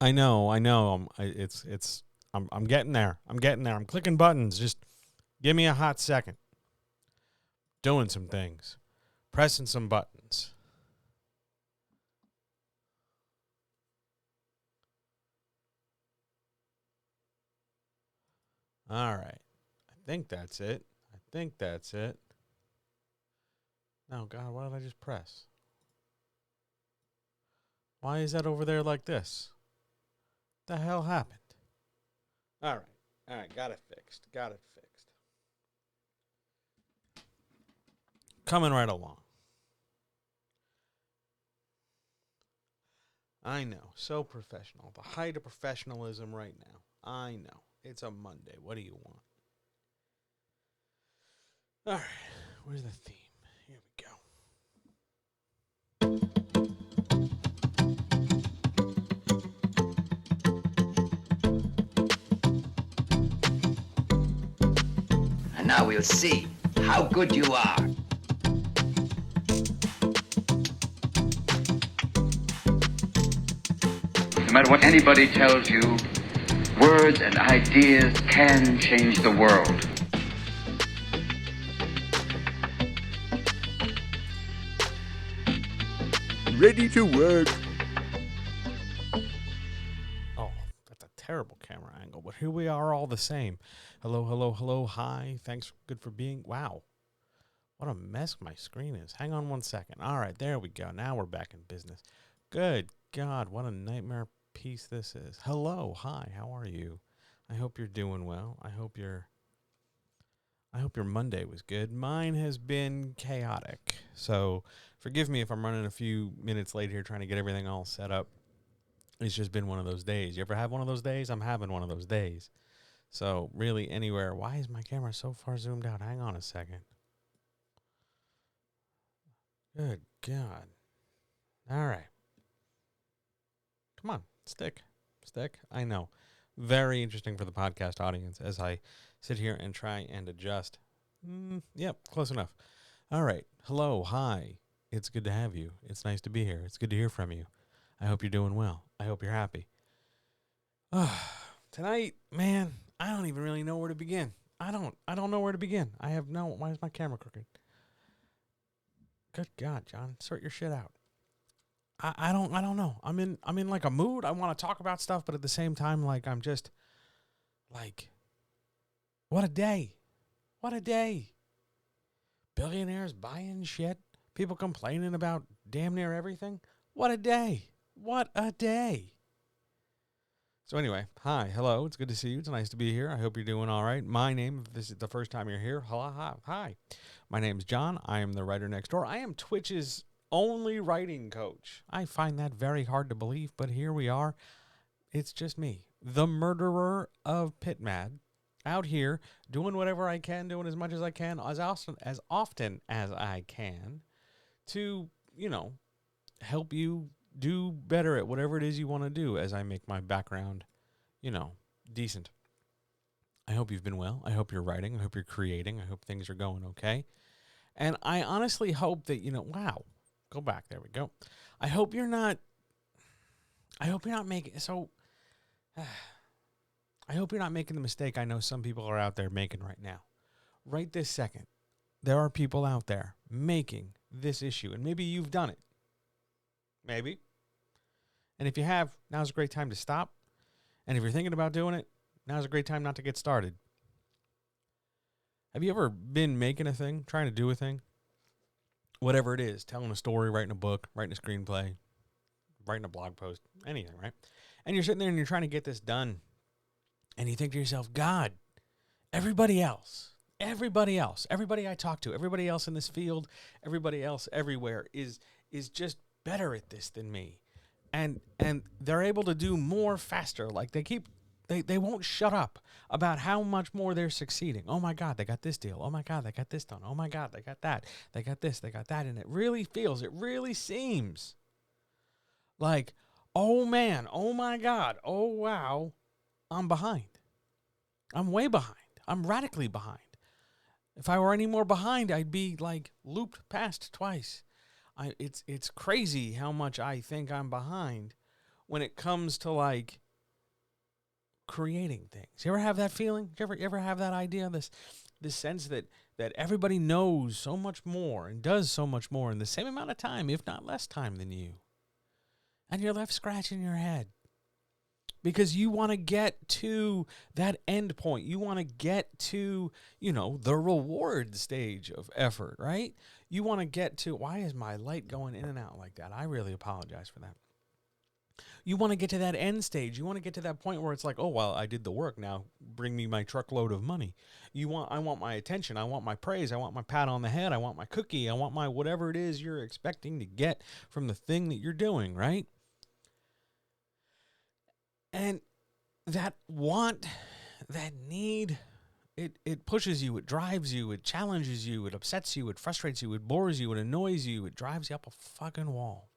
I know, I know. I'm getting there. I'm getting there. I'm clicking buttons. Just give me a hot second. Doing some things, pressing some buttons. All right. I think that's it. I think that's it. Oh God, what did I just press? Why is that over there like this? The hell happened? All right. All right. Got it fixed. Got it fixed. Coming right along. I know. So professional. The height of professionalism right now. I know. It's a Monday. What do you want? All right. Where's the theme? Here we go. And now we'll see how good you are. No matter what anybody tells you, words and ideas can change the world. Ready to work. Oh, that's a terrible camera angle, but here we are all the same. Hello, hello, hello. Hi. Thanks. Good for being. Wow. What a mess my screen is. Hang on one second. All right, there we go. Now we're back in business. Good God, what a nightmare piece this is. Hello, hi, how are you? I hope you're doing well. I hope your Monday was good. Mine has been chaotic. So forgive me if I'm running a few minutes late here trying to get everything all set up. It's just been one of those days. You ever have one of those days? I'm having one of those days. So really anywhere. Why is my camera so far zoomed out? Hang on a second. Good God. All right. Come on, stick. I know. Very interesting for the podcast audience as I sit here and try and adjust. Yep, close enough. All right. Hello. Hi. It's good to have you. It's nice to be here. It's good to hear from you. I hope you're doing well. I hope you're happy. Tonight, man, I don't even really know where to begin. I don't know where to begin. Why is my camera crooked? Good God, John, sort your shit out. I don't know. I'm in like a mood. I want to talk about stuff, but at the same time, like I'm just like, what a day. What a day. Billionaires buying shit. People complaining about damn near everything. What a day. What a day. So anyway, hi, hello. It's good to see you. It's nice to be here. I hope you're doing all right. My name, if this is the first time you're here, hi. My name is John. I am the writer next door. I am Twitch's only writing coach. I find that very hard to believe, but here we are. It's just me, the murderer of Pit Mad, out here doing whatever I can, doing as much as I can, as often as I can, to help you do better at whatever it is you want to do. As I make my background, decent. I hope you've been well. I hope you're writing. I hope you're creating. I hope things are going okay. And I honestly hope that wow. Go back. There we go. I hope you're not making I hope you're not making the mistake I know some people are out there making right now. Right this second, there are people out there making this issue, and maybe you've done it. Maybe. And if you have, now's a great time to stop. And if you're thinking about doing it, now's a great time not to get started. Have you ever been making a thing, trying to do a thing? Whatever it is, telling a story, writing a book, writing a screenplay, writing a blog post, anything, right? And you're sitting there and you're trying to get this done. And you think to yourself, God, everybody else, everybody I talk to, everybody else in this field, everybody else everywhere is just better at this than me. And they're able to do more faster. Like they won't shut up about how much more they're succeeding. Oh my God, they got this deal. Oh my God, they got this done. Oh my God, they got that. They got this, they got that. And it really seems like, oh man, oh my God, oh wow, I'm behind. I'm way behind. I'm radically behind. If I were any more behind, I'd be like looped past twice. It's crazy how much I think I'm behind when it comes to like creating things. You ever have that feeling? You ever have that idea? This sense that everybody knows so much more and does so much more in the same amount of time, if not less time than you. And you're left scratching your head. Because you want to get to that end point. You want to get to, the reward stage of effort, right? You want to get to, why is my light going in and out like that? I really apologize for that. You want to get to that end stage. You want to get to that point where it's like, oh, well, I did the work. Now bring me my truckload of money. I want my attention. I want my praise. I want my pat on the head. I want my cookie. I want my whatever it is you're expecting to get from the thing that you're doing, right? And that want, that need, it pushes you, it drives you, it challenges you, it upsets you, it frustrates you, it bores you, it annoys you, it drives you up a fucking wall.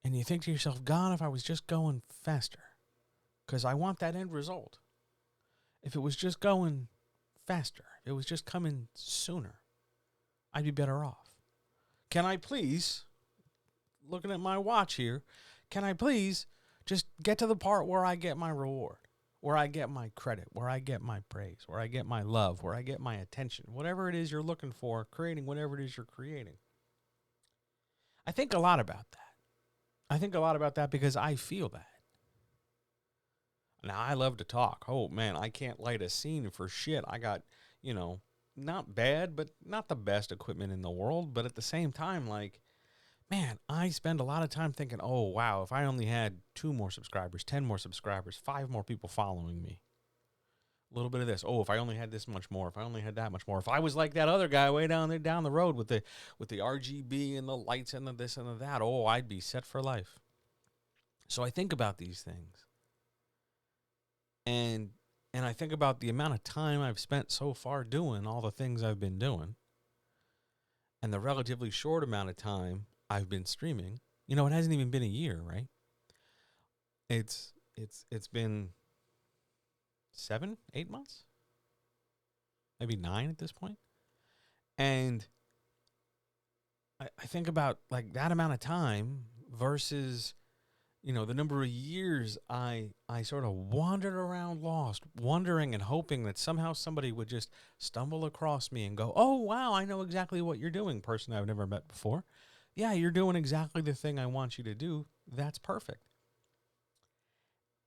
And you think to yourself, God, if I was just going faster, because I want that end result. If it was just going faster, if it was just coming sooner, I'd be better off. Can I please, looking at my watch here, can I please just get to the part where I get my reward, where I get my credit, where I get my praise, where I get my love, where I get my attention, whatever it is you're looking for, creating whatever it is you're creating. I think a lot about that. I think a lot about that because I feel that. Now, I love to talk. Oh, man, I can't light a scene for shit. I got, not bad, but not the best equipment in the world. But at the same time, like, man, I spend a lot of time thinking, oh, wow, if I only had 2 more subscribers, 10 more subscribers, 5 more people following me. A little bit of this. Oh, if I only had this much more, if I only had that much more. If I was like that other guy way down there down the road with the RGB and the lights and the this and the that, oh, I'd be set for life. So I think about these things. And I think about the amount of time I've spent so far doing all the things I've been doing. And the relatively short amount of time I've been streaming. It hasn't even been a year, right? It's been 7, 8 months, maybe 9 at this point. And I think about like that amount of time versus, the number of years I sort of wandered around lost, wondering and hoping that somehow somebody would just stumble across me and go, oh, wow, I know exactly what you're doing, person I've never met before. Yeah, you're doing exactly the thing I want you to do. That's perfect.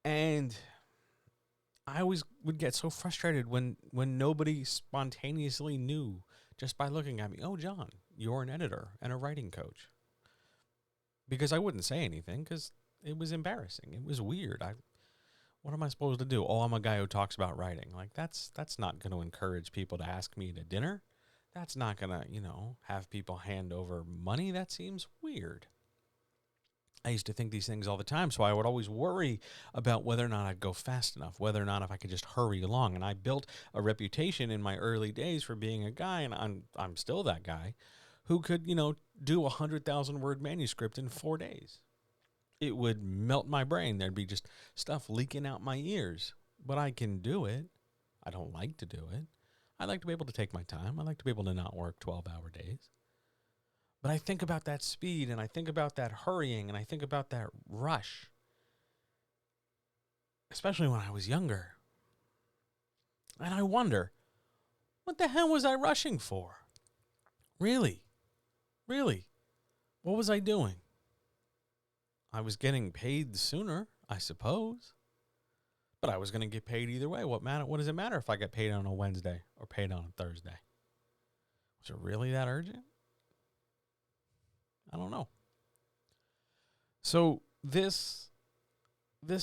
And I always would get so frustrated when nobody spontaneously knew just by looking at me, oh, John, you're an editor and a writing coach. Because I wouldn't say anything because it was embarrassing. It was weird. What am I supposed to do? Oh, I'm a guy who talks about writing. Like, that's not going to encourage people to ask me to dinner. That's not going to, have people hand over money. That seems weird. I used to think these things all the time, so I would always worry about whether or not I'd go fast enough, whether or not if I could just hurry along. And I built a reputation in my early days for being a guy, and I'm still that guy, who could, do 100,000-word manuscript in 4 days. It would melt my brain. There'd be just stuff leaking out my ears. But I can do it. I don't like to do it. I like to be able to take my time. I like to be able to not work 12-hour days. But I think about that speed, and I think about that hurrying, and I think about that rush. Especially when I was younger. And I wonder, what the hell was I rushing for? Really? What was I doing? I was getting paid sooner, I suppose. But I was going to get paid either way. What does it matter if I get paid on a Wednesday or paid on a Thursday? Was it really that urgent? I don't know. So this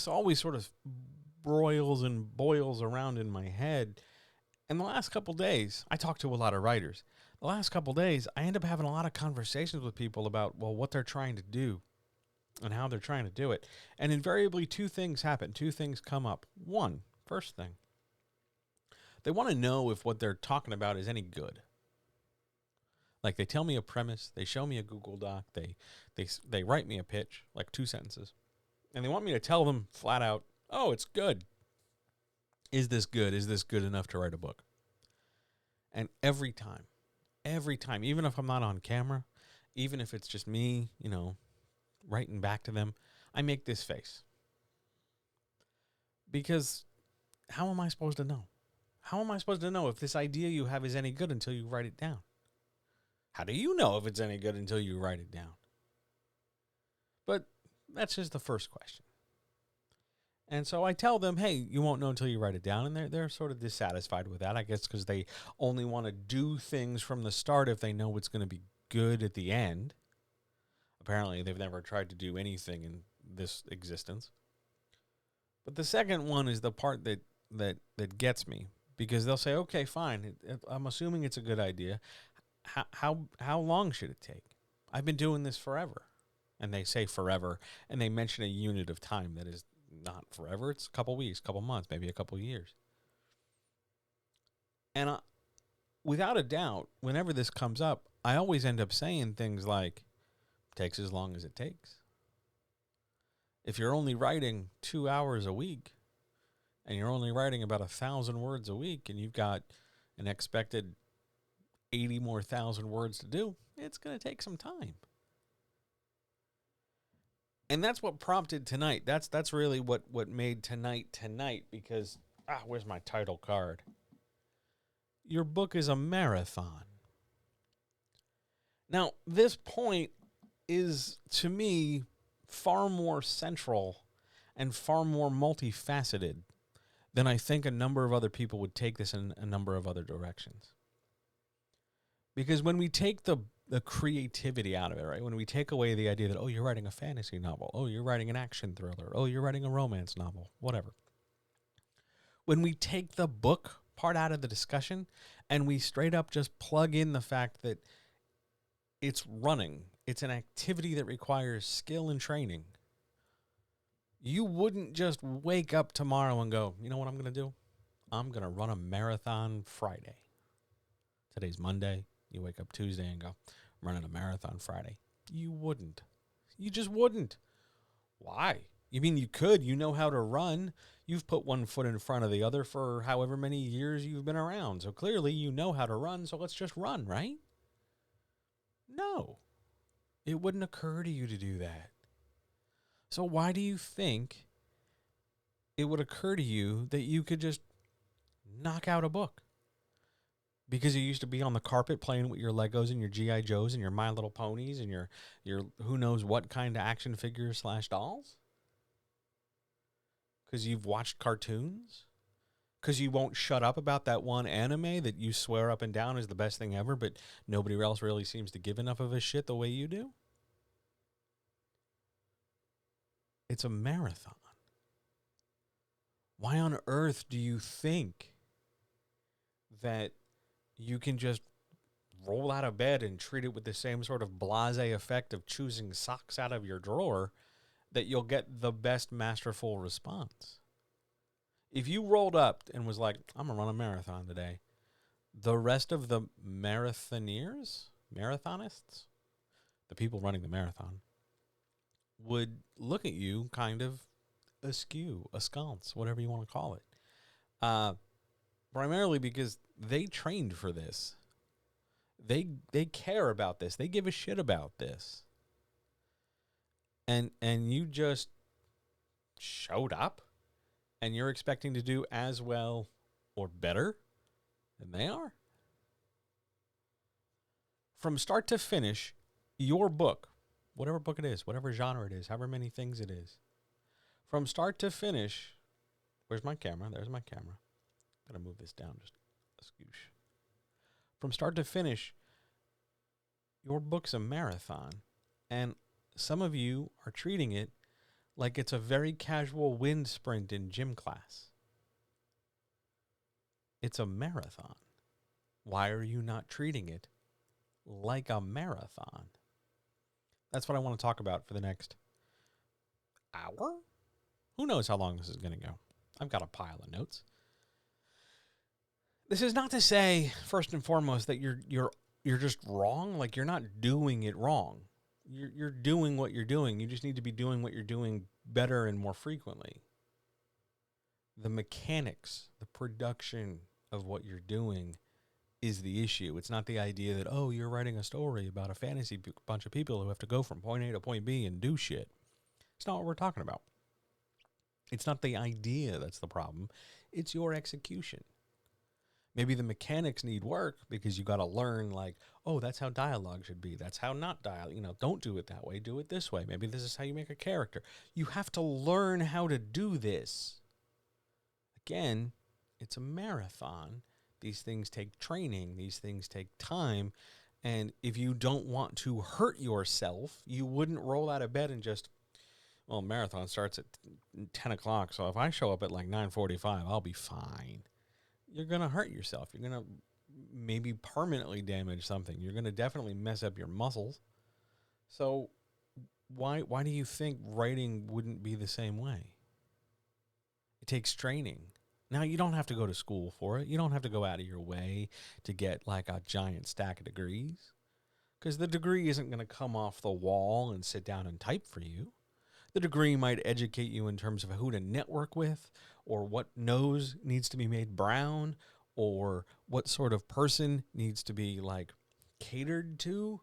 always sort of broils and boils around in my head. And the last couple days, I talk to a lot of writers. The last couple days, I end up having a lot of conversations with people about, what they're trying to do and how they're trying to do it. And invariably, 2 things happen. 2 things come up. First thing, they want to know if what they're talking about is any good. Like, they tell me a premise, they show me a Google Doc, they write me a pitch, like 2 sentences, and they want me to tell them flat out, oh, it's good. Is this good? Is this good enough to write a book? And every time, even if I'm not on camera, even if it's just me, writing back to them, I make this face. Because how am I supposed to know? How am I supposed to know if this idea you have is any good until you write it down? How do you know if it's any good until you write it down? But that's just the first question. And so I tell them, hey, you won't know until you write it down. And they're sort of dissatisfied with that, I guess, because they only want to do things from the start if they know it's going to be good at the end. Apparently, they've never tried to do anything in this existence. But the second one is the part that gets me, because they'll say, okay, fine, I'm assuming it's a good idea. How long should it take? I've been doing this forever. And they say forever, and they mention a unit of time that is not forever. It's a couple weeks, couple months, maybe a couple years. And without a doubt, whenever this comes up, I always end up saying things like, takes as long as it takes. If you're only writing 2 hours a week, and you're only writing about 1,000 words a week, and you've got an expected 80 more thousand words to do, it's going to take some time. And that's what prompted tonight. That's really what made tonight, because, where's my title card? Your book is a marathon. Now, this point is, to me, far more central and far more multifaceted than I think a number of other people would take this in a number of other directions. Because when we take the creativity out of it, right? When we take away the idea that, oh, you're writing a fantasy novel, oh, you're writing an action thriller, oh, you're writing a romance novel, whatever. When we take the book part out of the discussion and we straight up just plug in the fact that it's running, it's an activity that requires skill and training, you wouldn't just wake up tomorrow and go, you know what I'm going to do? I'm going to run a marathon Friday. Today's Monday. You wake up Tuesday and go, I'm running a marathon Friday. You wouldn't. You just wouldn't. Why? You mean you could? You know how to run. You've put one foot in front of the other for however many years you've been around. So clearly you know how to run, so let's just run, right? No. It wouldn't occur to you to do that. So why do you think it would occur to you that you could just knock out a book? Because you used to be on the carpet playing with your Legos and your G.I. Joes and your My Little Ponies and your who knows what kind of action figures / dolls? Because you've watched cartoons? Because you won't shut up about that one anime that you swear up and down is the best thing ever, but nobody else really seems to give enough of a shit the way you do? It's a marathon. Why on earth do you think that you can just roll out of bed and treat it with the same sort of blasé effect of choosing socks out of your drawer that you'll get the best masterful response? If you rolled up and was like, I'm going to run a marathon today, the rest of the marathonists, the people running the marathon, would look at you kind of askew, askance, whatever you want to call it. Primarily because they trained for this. They care about this. They give a shit about this. And you just showed up and you're expecting to do as well or better than they are. From start to finish, your book, whatever book it is, whatever genre it is, however many things it is, from start to finish, where's my camera? There's my camera. Gotta move this down just a scoosh. From start to finish, your book's a marathon, and some of you are treating it like it's a very casual wind sprint in gym class. It's a marathon. Why are you not treating it like a marathon? That's what I want to talk about for the next hour. Who knows how long this is going to go? I've got a pile of notes. This is not to say, first and foremost, that you're just wrong. Like, you're not doing it wrong. You're doing what you're doing. You just need to be doing what you're doing better and more frequently. The mechanics, the production of what you're doing is the issue. It's not the idea that, oh, you're writing a story about a fantasy bunch of people who have to go from point A to point B and do shit. It's not what we're talking about. It's not the idea that's the problem. It's your execution. Maybe the mechanics need work because you got to learn, like, oh, that's how dialogue should be. That's how not dialogue. Don't do it that way. Do it this way. Maybe this is how you make a character. You have to learn how to do this. Again, it's a marathon. These things take training. These things take time. And if you don't want to hurt yourself, you wouldn't roll out of bed and just, well, marathon starts at 10 o'clock, so if I show up at like 9:45, I'll be fine. You're going to hurt yourself. You're going to maybe permanently damage something. You're going to definitely mess up your muscles. So why do you think writing wouldn't be the same way? It takes training. Now, you don't have to go to school for it. You don't have to go out of your way to get like a giant stack of degrees, because the degree isn't going to come off the wall and sit down and type for you. The degree might educate you in terms of who to network with, or what nose needs to be made brown, or what sort of person needs to be like catered to.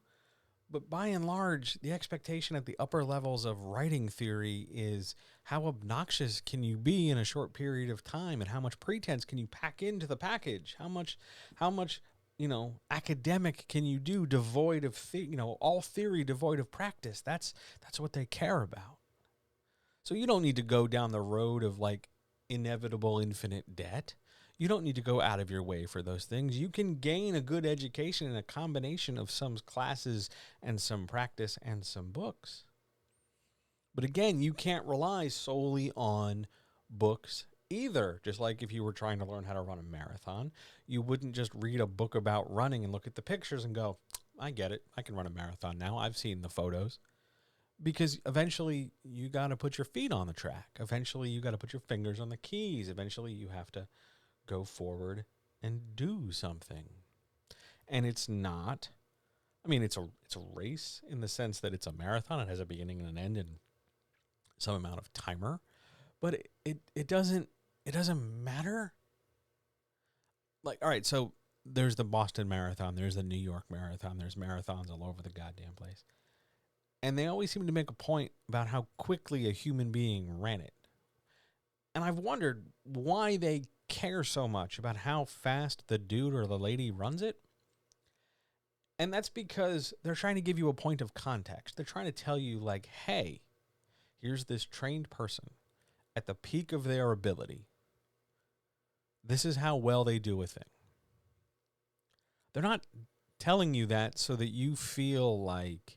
But by and large, the expectation at the upper levels of writing theory is how obnoxious can you be in a short period of time, and how much pretense can you pack into the package? How much, academic can you do devoid of, all theory devoid of practice? That's what they care about. So you don't need to go down the road of like inevitable infinite debt. You don't need to go out of your way for those things. You can gain a good education in a combination of some classes and some practice and some books. But again, you can't rely solely on books either. Just like if you were trying to learn how to run a marathon, you wouldn't just read a book about running and look at the pictures and go, I get it. I can run a marathon now. I've seen the photos. Because eventually you got to put your feet on the track. Eventually you got to put your fingers on the keys. Eventually you have to go forward and do something. And it's not, it's a race in the sense that it's a marathon. It has a beginning and an end and some amount of timer. But it doesn't matter. Like, all right, so there's the Boston Marathon. There's the New York Marathon. There's marathons all over the goddamn place. And they always seem to make a point about how quickly a human being ran it. And I've wondered why they care so much about how fast the dude or the lady runs it. And that's because they're trying to give you a point of context. They're trying to tell you, like, hey, here's this trained person at the peak of their ability. This is how well they do a thing. They're not telling you that so that you feel like,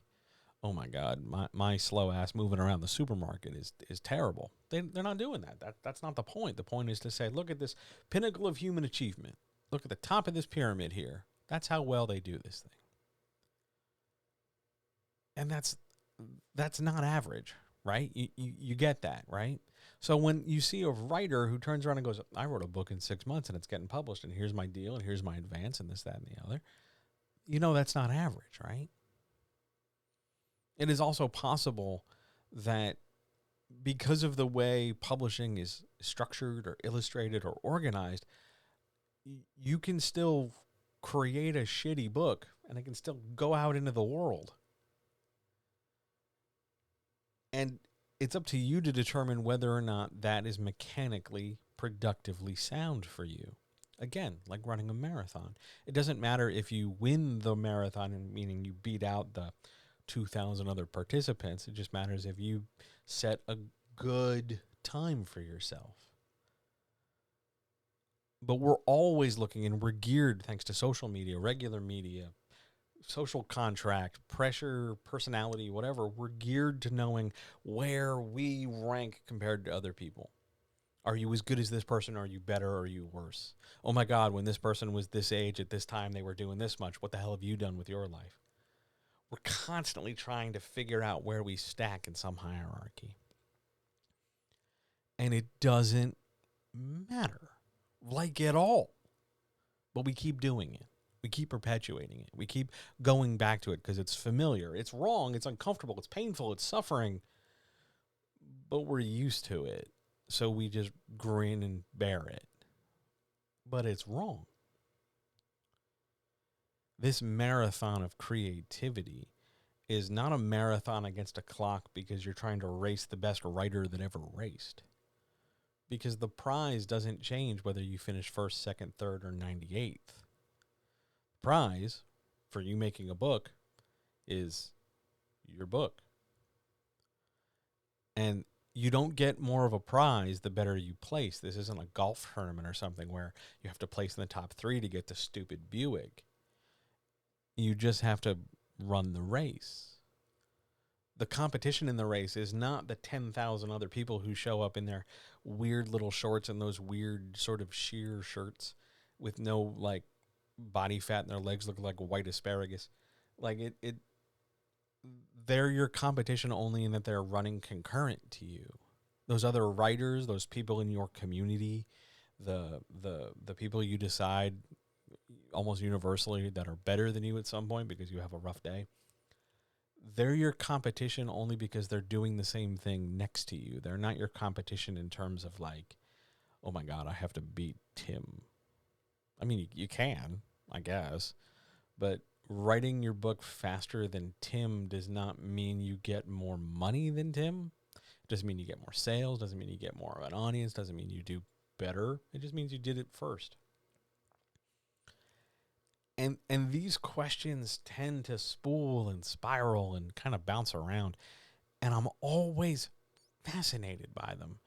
oh my God, my slow ass moving around the supermarket is terrible. They're not doing that. That's not the point. The point is to say, look at this pinnacle of human achievement. Look at the top of this pyramid here. That's how well they do this thing. And that's not average, right? You get that, right? So when you see a writer who turns around and goes, I wrote a book in 6 months and it's getting published and here's my deal and here's my advance and this, that, and the other, that's not average, right? It is also possible that because of the way publishing is structured or illustrated or organized, you can still create a shitty book and it can still go out into the world. And it's up to you to determine whether or not that is mechanically, productively sound for you. Again, like running a marathon. It doesn't matter if you win the marathon, meaning you beat out the 2,000 other participants. It just matters if you set a good time for yourself. But we're always looking, and we're geared, thanks to social media, regular media, social contract, pressure, personality, whatever, we're geared to knowing where we rank compared to other people. Are you as good as this person? Are you better? Or are you worse? Oh my God, when this person was this age at this time, they were doing this much. What the hell have you done with your life? We're constantly trying to figure out where we stack in some hierarchy. And it doesn't matter, like at all. But we keep doing it. We keep perpetuating it. We keep going back to it because it's familiar. It's wrong. It's uncomfortable. It's painful. It's suffering. But we're used to it. So we just grin and bear it. But it's wrong. this marathon of creativity is not a marathon against a clock because you're trying to race the best writer that ever raced. Because the prize doesn't change whether you finish first, second, third, or 98th. Prize for you making a book is your book. And you don't get more of a prize the better you place. This isn't a golf tournament or something where you have to place in the top 3 to get the stupid Buick. You just have to run the race. The competition in the race is not the 10,000 other people who show up in their weird little shorts and those weird sort of sheer shirts with no like body fat and their legs look like white asparagus. Like they're your competition only in that they're running concurrent to you. Those other writers, those people in your community, the people you decide almost universally that are better than you at some point because you have a rough day, they're your competition only because they're doing the same thing next to you. They're not your competition in terms of like, oh my God, I have to beat Tim. I mean, you can, I guess, but writing your book faster than Tim does not mean you get more money than Tim. It doesn't mean you get more sales, doesn't mean you get more of an audience, doesn't mean you do better. It just means you did it first. And these questions tend to spool and spiral and kind of bounce around. And I'm always fascinated by them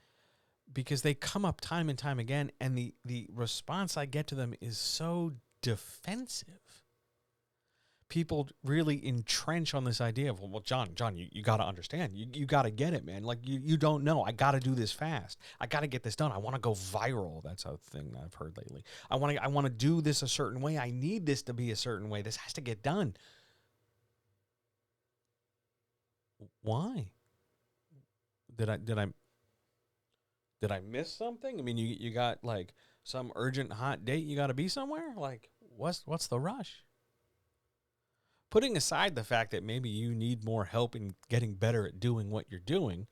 because they come up time and time again. And the response I get to them is so defensive. People really entrench on this idea of, well, John, you got to understand. You got to get it, man. Like, you don't know. I got to do this fast. I got to get this done. I want to go viral. That's a thing I've heard lately. I want to do this a certain way. I need this to be a certain way. This has to get done. Why? Did I miss something? I mean, you got like some urgent hot date. You got to be somewhere. Like, what's the rush? Putting aside the fact that maybe you need more help in getting better at doing what you're doing,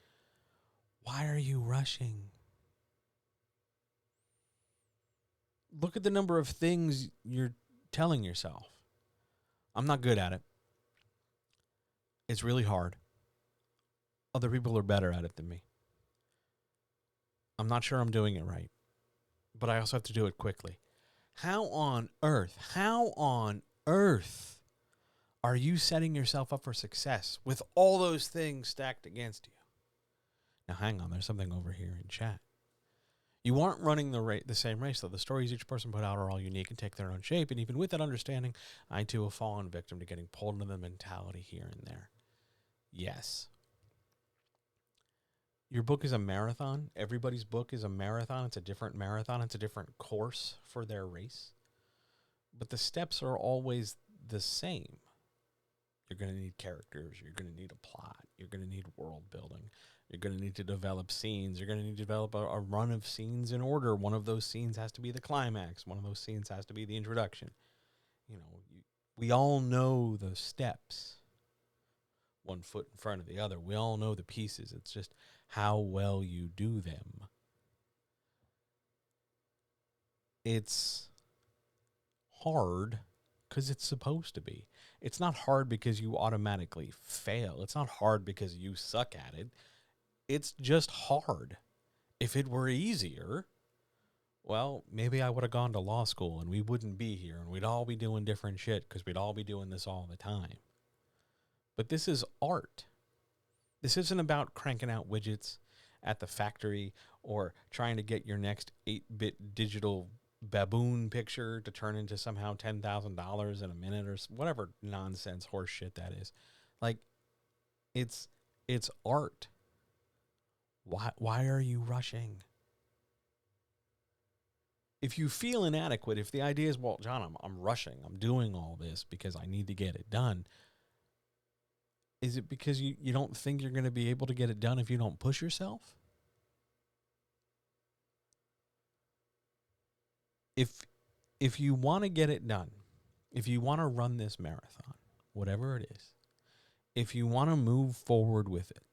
why are you rushing? Look at the number of things you're telling yourself. I'm not good at it. It's really hard. Other people are better at it than me. I'm not sure I'm doing it right, but I also have to do it quickly. How on earth are you setting yourself up for success with all those things stacked against you? Now, hang on. There's something over here in chat. You aren't running the same race, though. The stories each person put out are all unique and take their own shape. And even with that understanding, I, too, have fallen victim to getting pulled into the mentality here and there. Yes. Your book is a marathon. Everybody's book is a marathon. It's a different marathon. It's a different course for their race. But the steps are always the same. You're going to need characters. You're going to need a plot. You're going to need world building. You're going to need to develop scenes. You're going to need to develop a run of scenes in order. One of those scenes has to be the climax. One of those scenes has to be the introduction. You know, we all know the steps. One foot in front of the other. We all know the pieces. It's just how well you do them. It's hard because it's supposed to be. It's not hard because you automatically fail. It's not hard because you suck at it. It's just hard. If it were easier, well, maybe I would have gone to law school and we wouldn't be here and we'd all be doing different shit because we'd all be doing this all the time. But this is art. This isn't about cranking out widgets at the factory or trying to get your next 8-bit digital baboon picture to turn into somehow $10,000 in a minute or whatever nonsense horse shit that is. Like, it's art. Why are you rushing? If you feel inadequate, if the idea is, well, John, I'm rushing, I'm doing all this because I need to get it done, is it because you don't think you're going to be able to get it done if you don't push yourself? If you want to get it done, if you want to run this marathon, whatever it is, if you want to move forward with it,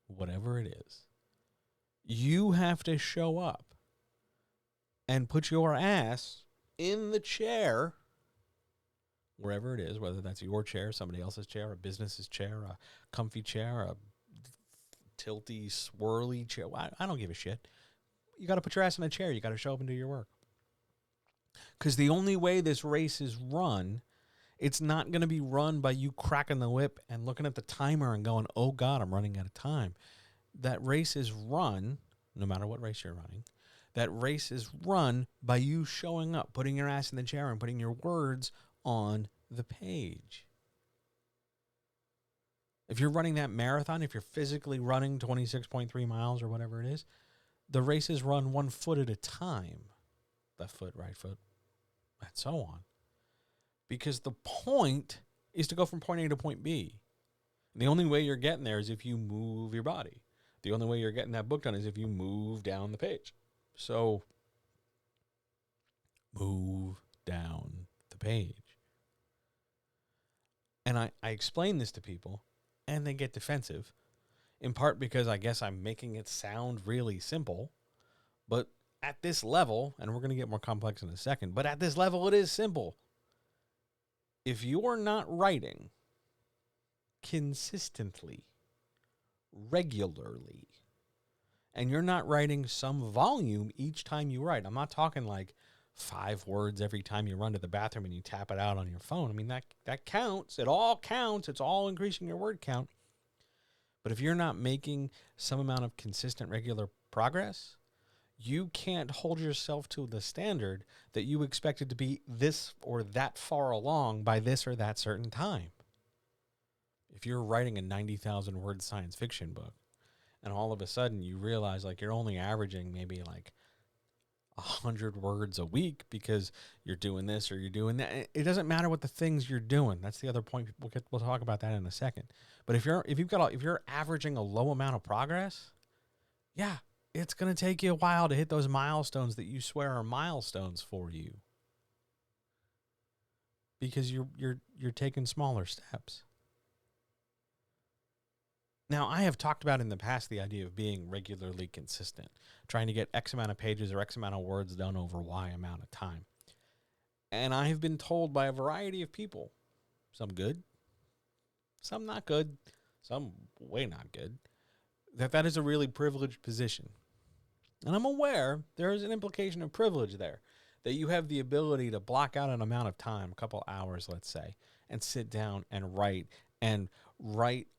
whatever it is, you have to show up and put your ass in the chair wherever it is, whether that's your chair, somebody else's chair, a business's chair, a comfy chair, a tilty, swirly chair. I don't give a shit. You got to put your ass in a chair. You got to show up and do your work. Because the only way this race is run, it's not going to be run by you cracking the whip and looking at the timer and going, oh, God, I'm running out of time. That race is run, no matter what race you're running, that race is run by you showing up, putting your ass in the chair and putting your words on the page. If you're running that marathon, if you're physically running 26.3 miles or whatever it is, the race is run 1 foot at a time. Left foot, right foot, and so on. Because the point is to go from point A to point B. And the only way you're getting there is if you move your body. The only way you're getting that book done is if you move down the page. So, move down the page. And I explain this to people, and they get defensive, in part because I guess I'm making it sound really simple. But at this level, and we're going to get more complex in a second, but at this level, it is simple. If you're not writing consistently, regularly, and you're not writing some volume each time you write, I'm not talking like 5 words every time you run to the bathroom and you tap it out on your phone. I mean, that counts. It all counts. It's all increasing your word count. But if you're not making some amount of consistent, regular progress, you can't hold yourself to the standard that you expected to be this or that far along by this or that certain time. If you're writing a 90,000 word science fiction book and all of a sudden you realize like you're only averaging maybe like 100 words a week because you're doing this or you're doing that, it doesn't matter what the things you're doing. That's the other point. We'll talk about that in a second. But if you're averaging a low amount of progress, yeah, it's going to take you a while to hit those milestones that you swear are milestones for you. Because you're taking smaller steps. Now, I have talked about in the past the idea of being regularly consistent, trying to get X amount of pages or X amount of words done over Y amount of time. And I have been told by a variety of people, some good, some not good, some way not good, that is a really privileged position. And I'm aware there is an implication of privilege there, that you have the ability to block out an amount of time, a couple hours, let's say, and sit down and write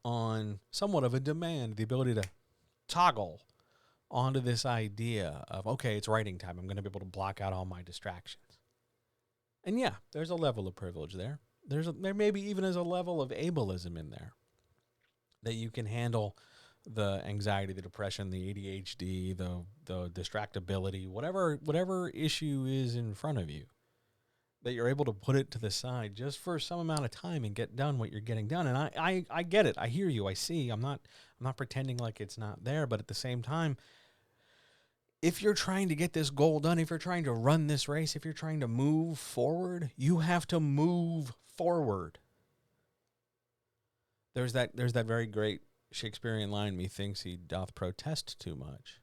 on somewhat of a demand, the ability to toggle onto this idea of, okay, it's writing time. I'm going to be able to block out all my distractions. And yeah, there's a level of privilege there. There maybe even is a level of ableism in there, that you can handle the anxiety, the depression, the ADHD, the distractibility, whatever issue is in front of you, that you're able to put it to the side just for some amount of time and get done what you're getting done. And I get it. I hear you. I see. I'm not pretending like it's not there, but at the same time, if you're trying to get this goal done, if you're trying to run this race, if you're trying to move forward, you have to move forward. There's that very great Shakespearean line, methinks he doth protest too much.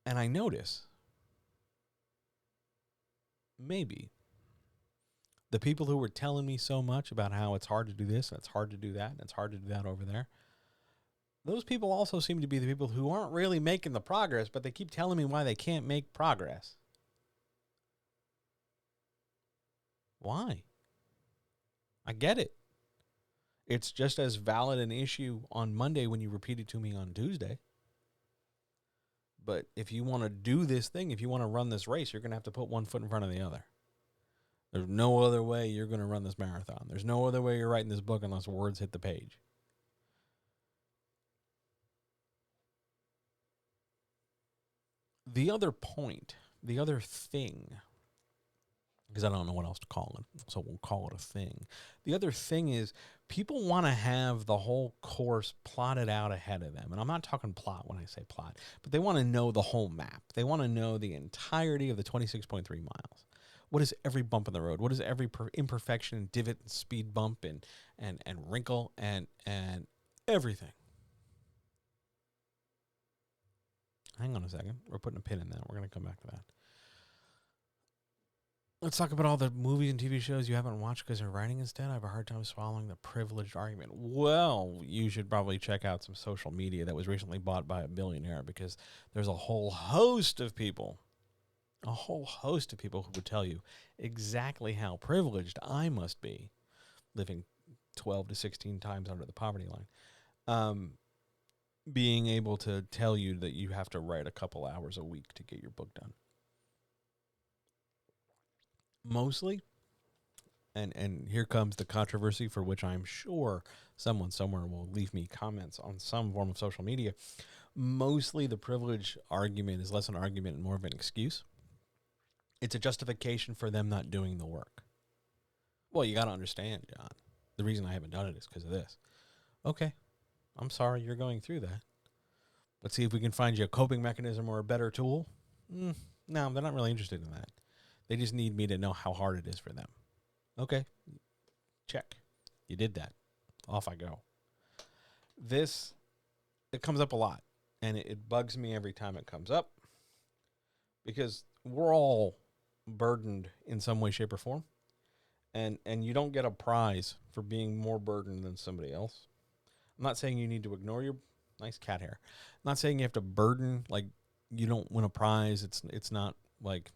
And I notice, maybe, the people who were telling me so much about how it's hard to do this, and it's hard to do that, and it's hard to do that over there, those people also seem to be the people who aren't really making the progress, but they keep telling me why they can't make progress. Why? I get it. It's just as valid an issue on Monday when you repeat it to me on Tuesday. But if you want to do this thing, if you want to run this race, you're going to have to put one foot in front of the other. There's no other way you're going to run this marathon. There's no other way you're writing this book unless words hit the page. The other point, the other thing, because I don't know what else to call it, so we'll call it a thing. The other thing is people want to have the whole course plotted out ahead of them. And I'm not talking plot when I say plot, but they want to know the whole map. They want to know the entirety of the 26.3 miles. What is every bump in the road? What is every imperfection, divot, and speed bump, and wrinkle, and everything? Hang on a second. We're putting a pin in that. We're going to come back to that. Let's talk about all the movies and TV shows you haven't watched because they're writing instead. I have a hard time swallowing the privileged argument. Well, you should probably check out some social media that was recently bought by a billionaire, because there's a whole host of people who would tell you exactly how privileged I must be, living 12 to 16 times under the poverty line, being able to tell you that you have to write a couple hours a week to get your book done. Mostly, and here comes the controversy, for which I'm sure someone somewhere will leave me comments on some form of social media. Mostly the privilege argument is less an argument and more of an excuse. It's a justification for them not doing the work. Well, you got to understand, John, the reason I haven't done it is because of this. Okay, I'm sorry you're going through that. Let's see if we can find you a coping mechanism or a better tool. No, they're not really interested in that. They just need me to know how hard it is for them. Okay, check. You did that. Off I go. It comes up a lot, and it bugs me every time it comes up, because we're all burdened in some way, shape, or form, and you don't get a prize for being more burdened than somebody else. I'm not saying you need to ignore your nice cat hair. I'm not saying you have to burden, like you don't win a prize. It's not like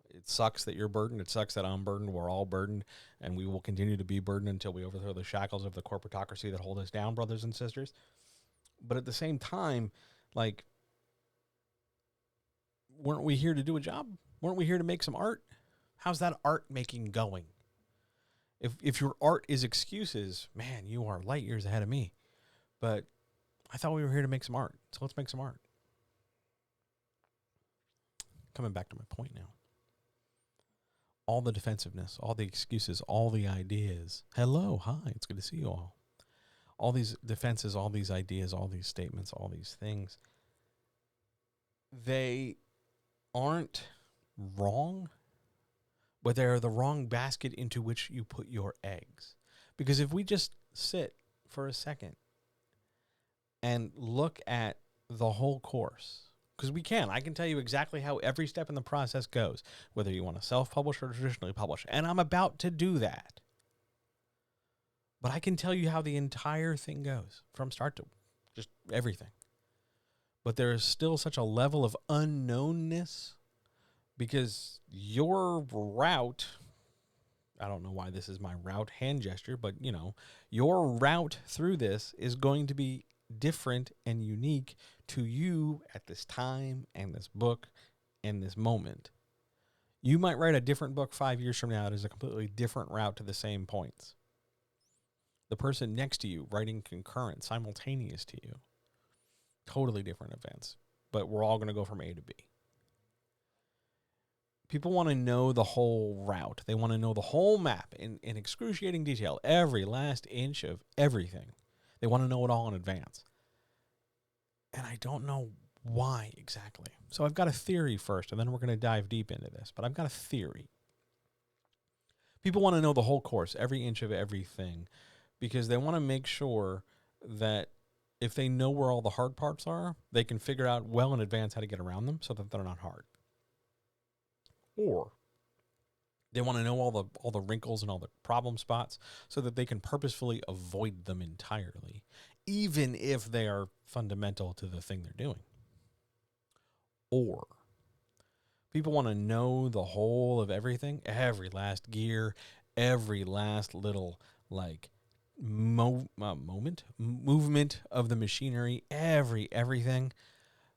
it sucks that you're burdened. It sucks that I'm burdened. We're all burdened, and we will continue to be burdened until we overthrow the shackles of the corporatocracy that hold us down, brothers and sisters. But at the same time, like, weren't we here to do a job? Weren't we here to make some art? How's that art making going? If your art is excuses, man, you are light years ahead of me. But I thought we were here to make some art, so let's make some art. Coming back to my point now. All the defensiveness, all the excuses, all the ideas. Hello, hi, it's good to see you all. All these defenses, all these ideas, all these statements, all these things. They aren't wrong, but they're the wrong basket into which you put your eggs. Because if we just sit for a second and look at the whole course, because I can tell you exactly how every step in the process goes, whether you want to self-publish or traditionally publish. And I'm about to do that. But I can tell you how the entire thing goes from start to just everything. But there is still such a level of unknownness, because your route, I don't know why this is my route hand gesture, but your route through this is going to be different and unique to you at this time and this book and this moment. You might write a different book 5 years from now that is a completely different route to the same points. The person next to you writing concurrent, simultaneous to you, totally different events, but we're all going to go from A to B. People want to know the whole route. They want to know the whole map in excruciating detail, every last inch of everything. They want to know it all in advance. And I don't know why exactly. So I've got a theory first, and then we're going to dive deep into this. But I've got a theory. People want to know the whole course, every inch of everything, because they want to make sure that if they know where all the hard parts are, they can figure out well in advance how to get around them so that they're not hard. Or they want to know all the wrinkles and all the problem spots so that they can purposefully avoid them entirely, even if they are fundamental to the thing they're doing. Or people want to know the whole of everything, every last gear, every last little movement of the machinery, everything,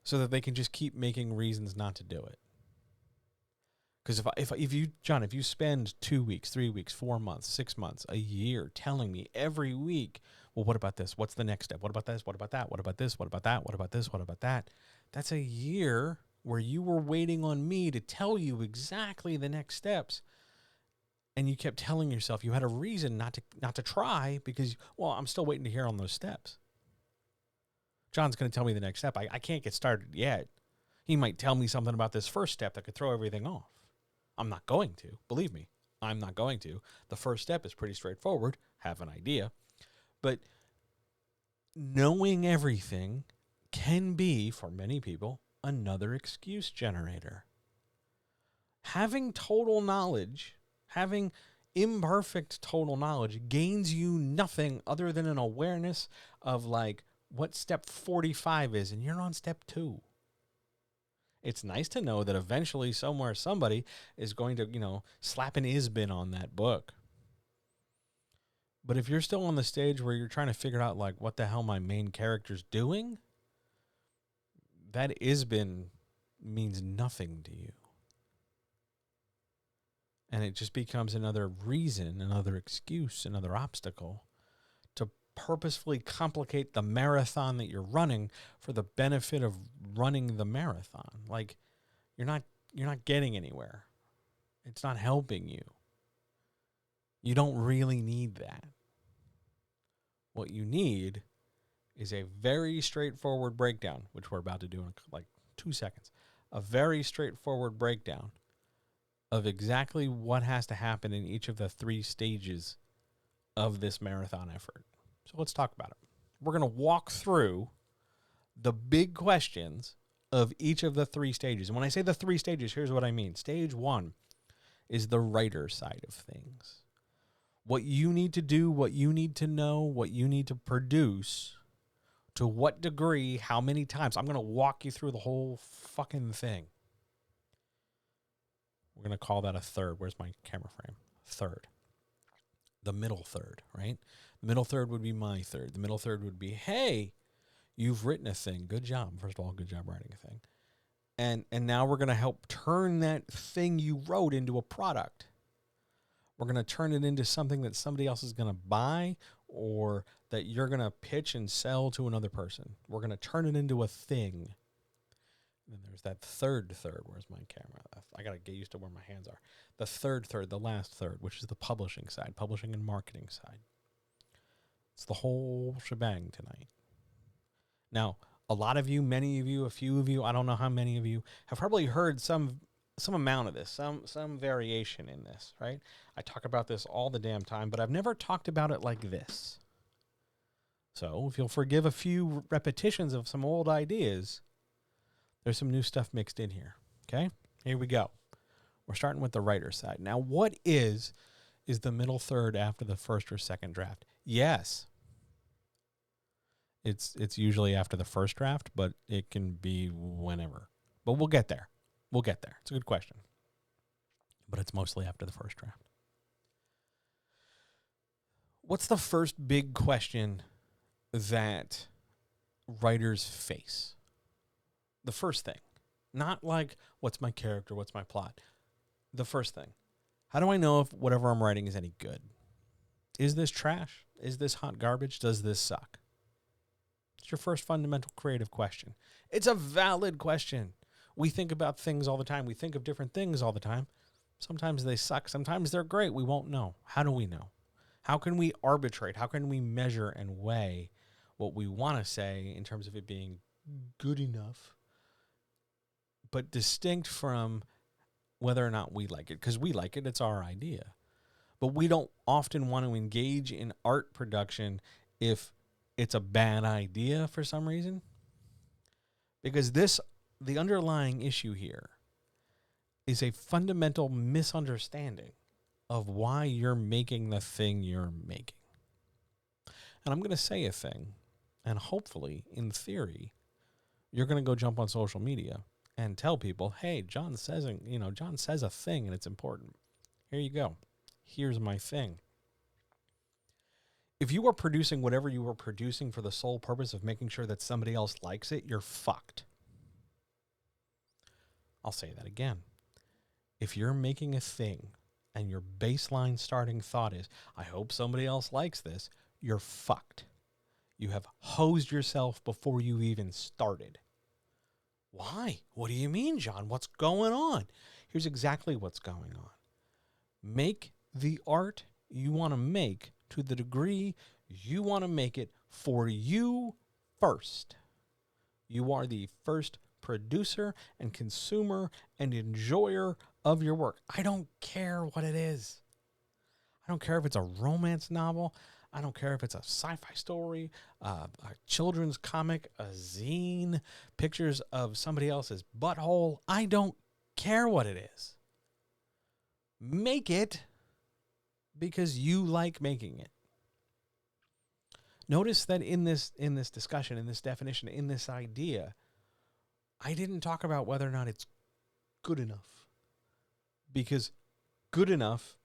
so that they can just keep making reasons not to do it. Because if you spend 2 weeks, 3 weeks, 4 months, 6 months, a year telling me every week, well, what about this? What's the next step? What about this? What about that? What about this? What about that? What about this? What about that? That's a year where you were waiting on me to tell you exactly the next steps. And you kept telling yourself you had a reason not to try because, well, I'm still waiting to hear on those steps. John's going to tell me the next step. I can't get started yet. He might tell me something about this first step that could throw everything off. I'm not going to. Believe me, I'm not going to. The first step is pretty straightforward. Have an idea. But knowing everything can be, for many people, another excuse generator. Having total knowledge, having imperfect total knowledge gains you nothing other than an awareness of like what step 45 is, and you're on step 2. It's nice to know that eventually somewhere somebody is going to, slap an ISBN on that book. But if you're still on the stage where you're trying to figure out like what the hell my main character's doing, that ISBN means nothing to you. And it just becomes another reason, another excuse, another obstacle to purposefully complicate the marathon that you're running for the benefit of running the marathon. Like you're not getting anywhere. It's not helping you. You don't really need that. What you need is a very straightforward breakdown, which we're about to do in like 2 seconds. A very straightforward breakdown of exactly what has to happen in each of the 3 stages of this marathon effort. So let's talk about it. We're going to walk through the big questions of each of the 3 stages. And when I say the 3 stages, here's what I mean. Stage 1 is the writer side of things. What you need to do, what you need to know, what you need to produce, to what degree, how many times. I'm going to walk you through the whole fucking thing. We're going to call that a third. Where's my camera frame? Third. The middle third, right? The middle third would be my third. The middle third would be, hey, you've written a thing. Good job. First of all, good job writing a thing. And now we're going to help turn that thing you wrote into a product. We're going to turn it into something that somebody else is going to buy or that you're going to pitch and sell to another person. We're going to turn it into a thing. And then there's that third. Where's my camera? I got to get used to where my hands are. The third, the last third, which is the publishing side, publishing and marketing side. It's the whole shebang tonight. Now, a lot of you, many of you, a few of you, I don't know how many of you, have probably heard some amount of this, some variation in this, right? I talk about this all the damn time, but I've never talked about it like this. So if you'll forgive a few repetitions of some old ideas, there's some new stuff mixed in here, okay? Here we go. We're starting with the writer's side. Now, what is the middle third after the first or second draft? Yes. It's usually after the first draft, but it can be whenever. But we'll get there. It's a good question. But it's mostly after the first draft. What's the first big question that writers face? The first thing. Not like, what's my character, what's my plot? The first thing. How do I know if whatever I'm writing is any good? Is this trash? Is this hot garbage? Does this suck? It's your first fundamental creative question. It's a valid question. We think about things all the time. We think of different things all the time. Sometimes they suck. Sometimes they're great. We won't know. How do we know? How can we arbitrate? How can we measure and weigh what we want to say in terms of it being good enough, but distinct from whether or not we like it? Because we like it. It's our idea. But we don't often want to engage in art production if it's a bad idea for some reason. Because the underlying issue here is a fundamental misunderstanding of why you're making the thing you're making. And I'm going to say a thing, and hopefully, in theory, you're going to go jump on social media and tell people, hey, John says a thing and it's important. Here you go. Here's my thing. If you are producing whatever you are producing for the sole purpose of making sure that somebody else likes it, you're fucked. I'll say that again. If you're making a thing and your baseline starting thought is, I hope somebody else likes this, you're fucked. You have hosed yourself before you even started. Why? What do you mean, John? What's going on? Here's exactly what's going on. Make the art you want to make to the degree you want to make it for you first. You are the first producer and consumer and enjoyer of your work. I don't care what it is. I don't care if it's a romance novel. I don't care if it's a sci-fi story, a children's comic, a zine, pictures of somebody else's butthole. I don't care what it is. Make it because you like making it. Notice that in this discussion, in this definition, in this idea, I didn't talk about whether or not it's good enough. Because good enough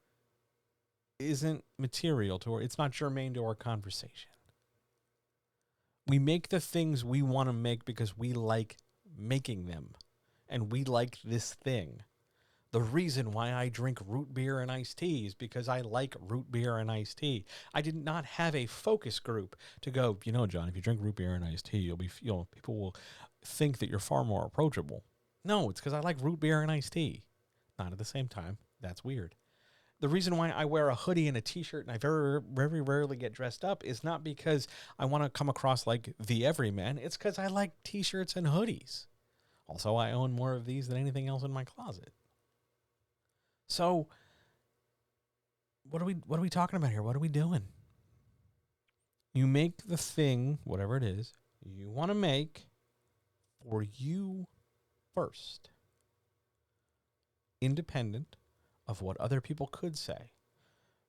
isn't material to it's not germane to our conversation. We make the things we want to make because we like making them. And we like this thing. The reason why I drink root beer and iced tea is because I like root beer and iced tea. I did not have a focus group to go, John, if you drink root beer and iced tea, people will think that you're far more approachable. No, it's because I like root beer and iced tea. Not at the same time. That's weird. The reason why I wear a hoodie and a t-shirt and I very, very rarely get dressed up is not because I want to come across like the everyman. It's because I like t-shirts and hoodies. Also, I own more of these than anything else in my closet. So, what are we talking about here? What are we doing? You make the thing, whatever it is, you want to make for you first. Independent of what other people could say.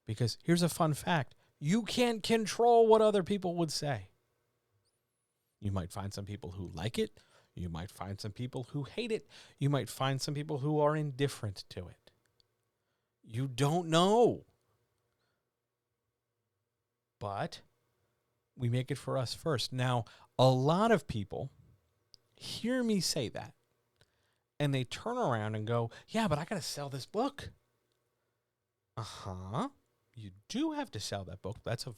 Because here's a fun fact. You can't control what other people would say. You might find some people who like it. You might find some people who hate it. You might find some people who are indifferent to it. You don't know. But we make it for us first. Now, a lot of people hear me say that, and they turn around and go, yeah, but I got to sell this book. Uh-huh. You do have to sell that book. That's a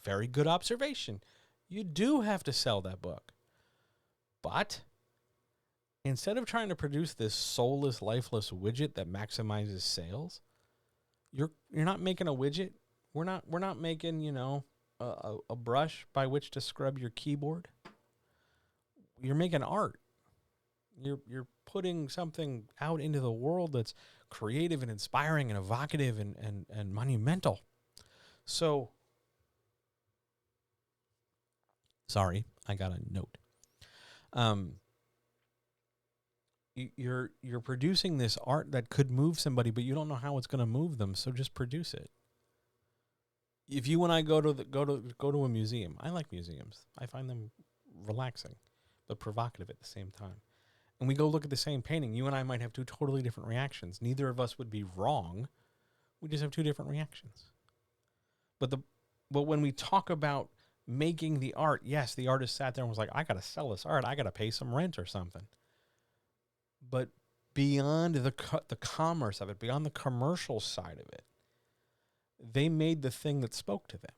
very good observation. You do have to sell that book. But instead of trying to produce this soulless, lifeless widget that maximizes sales, you're not making a widget. We're not making, a brush by which to scrub your keyboard. You're making art. You're putting something out into the world that's creative and inspiring and evocative and monumental. So, sorry, I got a note. You're producing this art that could move somebody, but you don't know how it's going to move them. So just produce it. If you and I go to a museum, I like museums. I find them relaxing, but provocative at the same time. And we go look at the same painting. You and I might have two totally different reactions. Neither of us would be wrong. We just have two different reactions. But when we talk about making the art, yes, the artist sat there and was like, I got to sell this art. I got to pay some rent or something. But beyond the commerce of it, beyond the commercial side of it, they made the thing that spoke to them.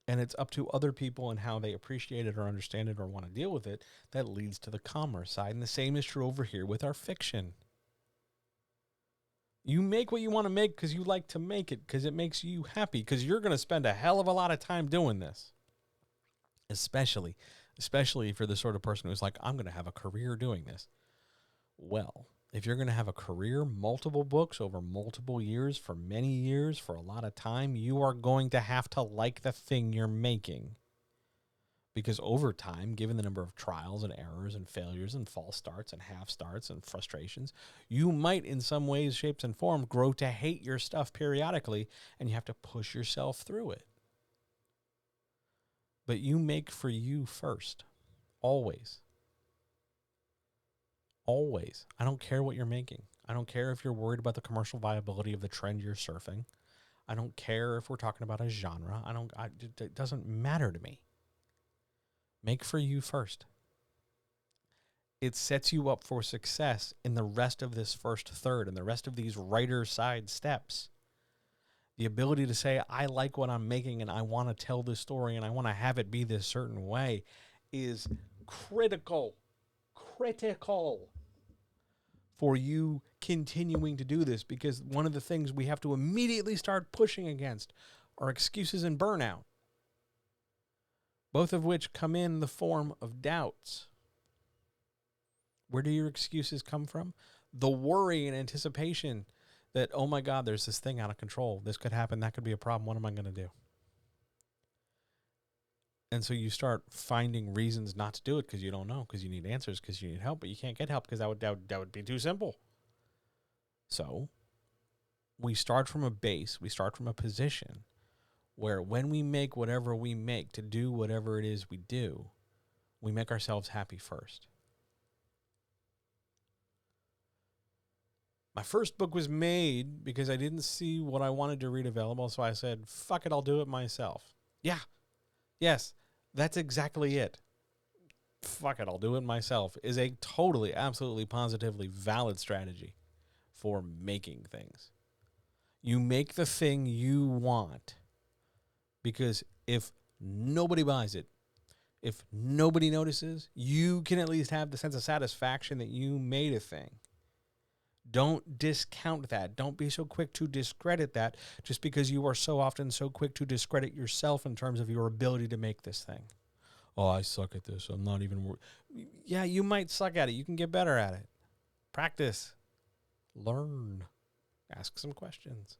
And it's up to other people and how they appreciate it or understand it or want to deal with it that leads to the commerce side. And the same is true over here with our fiction. You make what you want to make because you like to make it, because it makes you happy, because you're going to spend a hell of a lot of time doing this. Especially for the sort of person who's like, I'm going to have a career doing this. Well, if you're going to have a career, multiple books over multiple years, for many years, for a lot of time, you are going to have to like the thing you're making. Because over time, given the number of trials and errors and failures and false starts and half starts and frustrations, you might in some ways, shapes, and forms grow to hate your stuff periodically, and you have to push yourself through it. But you make for you first. Always. Always. I don't care what you're making. I don't care if you're worried about the commercial viability of the trend you're surfing. I don't care if we're talking about a genre. It doesn't matter to me. Make for you first. It sets you up for success in the rest of this first third and the rest of these writer side steps. The ability to say, I like what I'm making and I want to tell this story and I want to have it be this certain way is critical for you continuing to do this, because one of the things we have to immediately start pushing against are excuses and burnout, both of which come in the form of doubts. Where do your excuses come from? The worry and anticipation that, oh my God, there's this thing out of control. This could happen. That could be a problem. What am I going to do? And so you start finding reasons not to do it because you don't know, because you need answers, because you need help, but you can't get help because that would be too simple. So we start from a base, we start from a position where when we make whatever we make to do whatever it is we do, we make ourselves happy first. My first book was made because I didn't see what I wanted to read available, so I said, fuck it, I'll do it myself. Yeah. Yes, that's exactly it. Fuck it, I'll do it myself is a totally, absolutely, positively valid strategy for making things. You make the thing you want because if nobody buys it, if nobody notices, you can at least have the sense of satisfaction that you made a thing. Don't discount that. Don't be so quick to discredit that just because you are so often so quick to discredit yourself in terms of your ability to make this thing. Oh, I suck at this. I'm not even... Yeah, you might suck at it. You can get better at it. Practice. Learn. Ask some questions.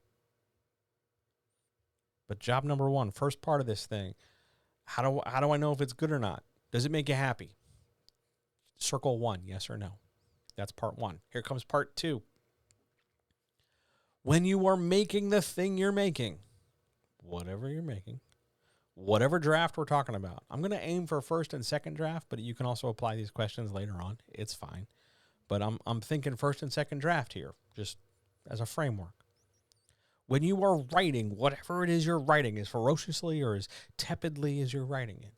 But job number one, first part of this thing, how do I know if it's good or not? Does it make you happy? Circle one, yes or no. That's part one. Here comes part two. When you are making the thing you're making, whatever you're making, whatever draft we're talking about, I'm going to aim for first and second draft, but you can also apply these questions later on. It's fine. But I'm thinking first and second draft here, just as a framework. When you are writing, whatever it is you're writing, as ferociously or as tepidly as you're writing it,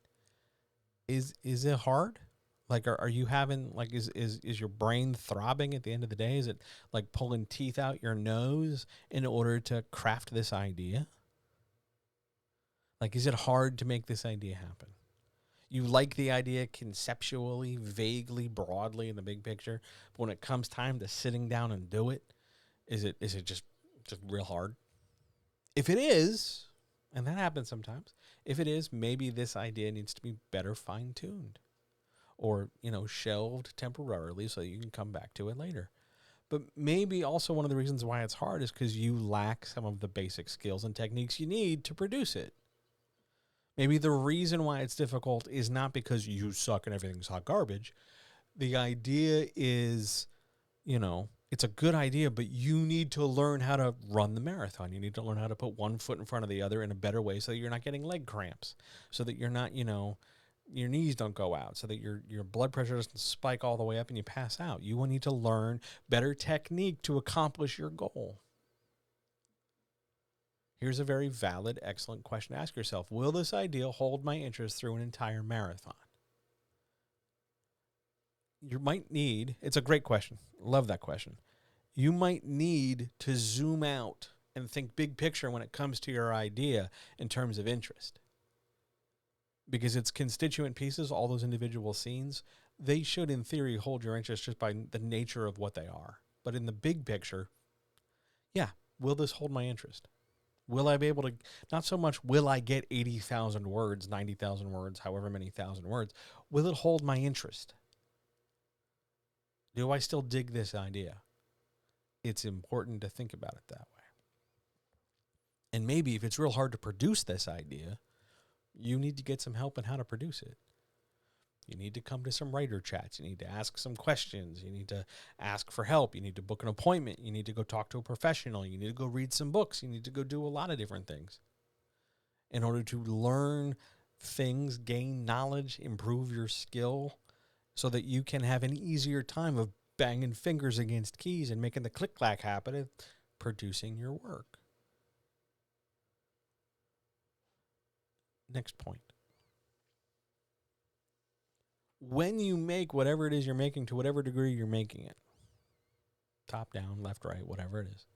is it hard? Like, are you having, like, is your brain throbbing at the end of the day? Is it like pulling teeth out your nose in order to craft this idea? Like, is it hard to make this idea happen? You like the idea conceptually, vaguely, broadly in the big picture, but when it comes time to sitting down and do it, is it just real hard? If it is, and that happens sometimes, if it is, maybe this idea needs to be better fine-tuned. Or, shelved temporarily so you can come back to it later. But maybe also one of the reasons why it's hard is because you lack some of the basic skills and techniques you need to produce it. Maybe the reason why it's difficult is not because you suck and everything's hot garbage. The idea is, it's a good idea, but you need to learn how to run the marathon. You need to learn how to put one foot in front of the other in a better way so that you're not getting leg cramps, so that you're not, your knees don't go out, so that your blood pressure doesn't spike all the way up and you pass out. You will need to learn better technique to accomplish your goal. Here's a very valid, excellent question to ask yourself. Will this idea hold my interest through an entire marathon? You might need, it's a great question. Love that question. You might need to zoom out and think big picture when it comes to your idea in terms of interest. Because its constituent pieces, all those individual scenes, they should, in theory, hold your interest just by the nature of what they are. But in the big picture, yeah, will this hold my interest? Will I be able to, not so much will I get 80,000 words, 90,000 words, however many thousand words, will it hold my interest? Do I still dig this idea? It's important to think about it that way. And maybe if it's real hard to produce this idea, you need to get some help in how to produce it. You need to come to some writer chats. You need to ask some questions. You need to ask for help. You need to book an appointment. You need to go talk to a professional. You need to go read some books. You need to go do a lot of different things in order to learn things, gain knowledge, improve your skill so that you can have an easier time of banging fingers against keys and making the click-clack happen of producing your work. Next point. When you make whatever it is you're making, to whatever degree you're making it, top down, left, right, whatever it is,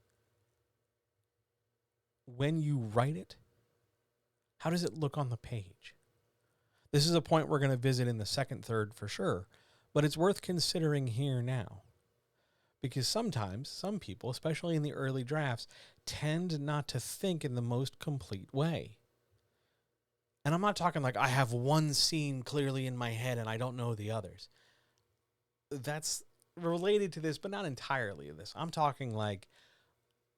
when you write it, how does it look on the page? This is a point we're going to visit in the second third for sure, but it's worth considering here now. Because sometimes, some people, especially in the early drafts, tend not to think in the most complete way. And I'm not talking like I have one scene clearly in my head and I don't know the others. That's related to this, but not entirely of this. I'm talking like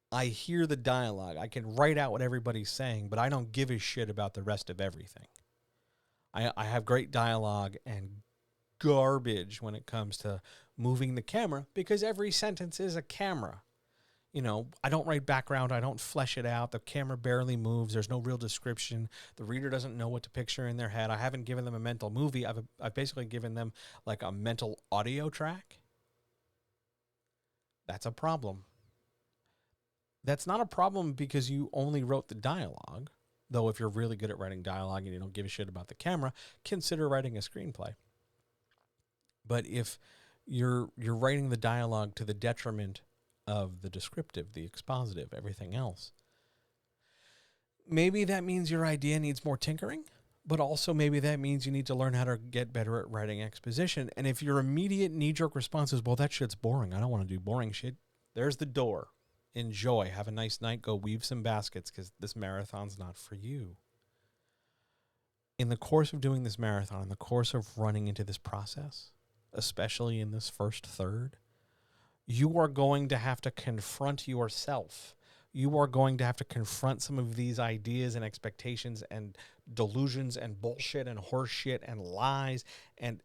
I hear the dialogue. I can write out what everybody's saying, but I don't give a shit about the rest of everything. I have great dialogue and garbage when it comes to moving the camera because every sentence is a camera. I don't write background. I don't flesh it out. The camera barely moves. There's no real description. The reader doesn't know what to picture in their head. I haven't given them a mental movie. I've basically given them like a mental audio track. That's a problem. That's not a problem because you only wrote the dialogue. Though if you're really good at writing dialogue and you don't give a shit about the camera, consider writing a screenplay. But if you're writing the dialogue to the detriment of the descriptive, the expositive, everything else, maybe that means your idea needs more tinkering, but also maybe that means you need to learn how to get better at writing exposition. And if your immediate knee-jerk response is, well, that shit's boring, I don't want to do boring shit, there's the door. Enjoy. Have a nice night. Go weave some baskets because this marathon's not for you. In the course of doing this marathon, in the course of running into this process, especially in this first third, you are going to have to confront yourself. You are going to have to confront some of these ideas and expectations and delusions and bullshit and horse shit and lies and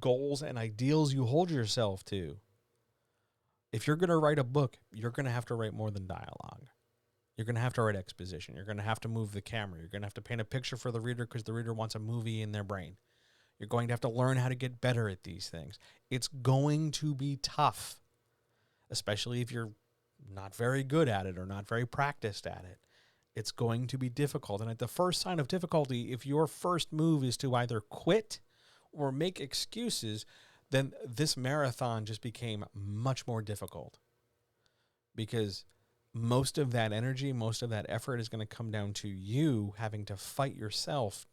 goals and ideals you hold yourself to. If you're going to write a book, you're going to have to write more than dialogue. You're going to have to write exposition. You're going to have to move the camera. You're going to have to paint a picture for the reader because the reader wants a movie in their brain. You're going to have to learn how to get better at these things. It's going to be tough, especially if you're not very good at it or not very practiced at it. It's going to be difficult. And at the first sign of difficulty, if your first move is to either quit or make excuses, then this marathon just became much more difficult because most of that energy, most of that effort is going to come down to you having to fight yourself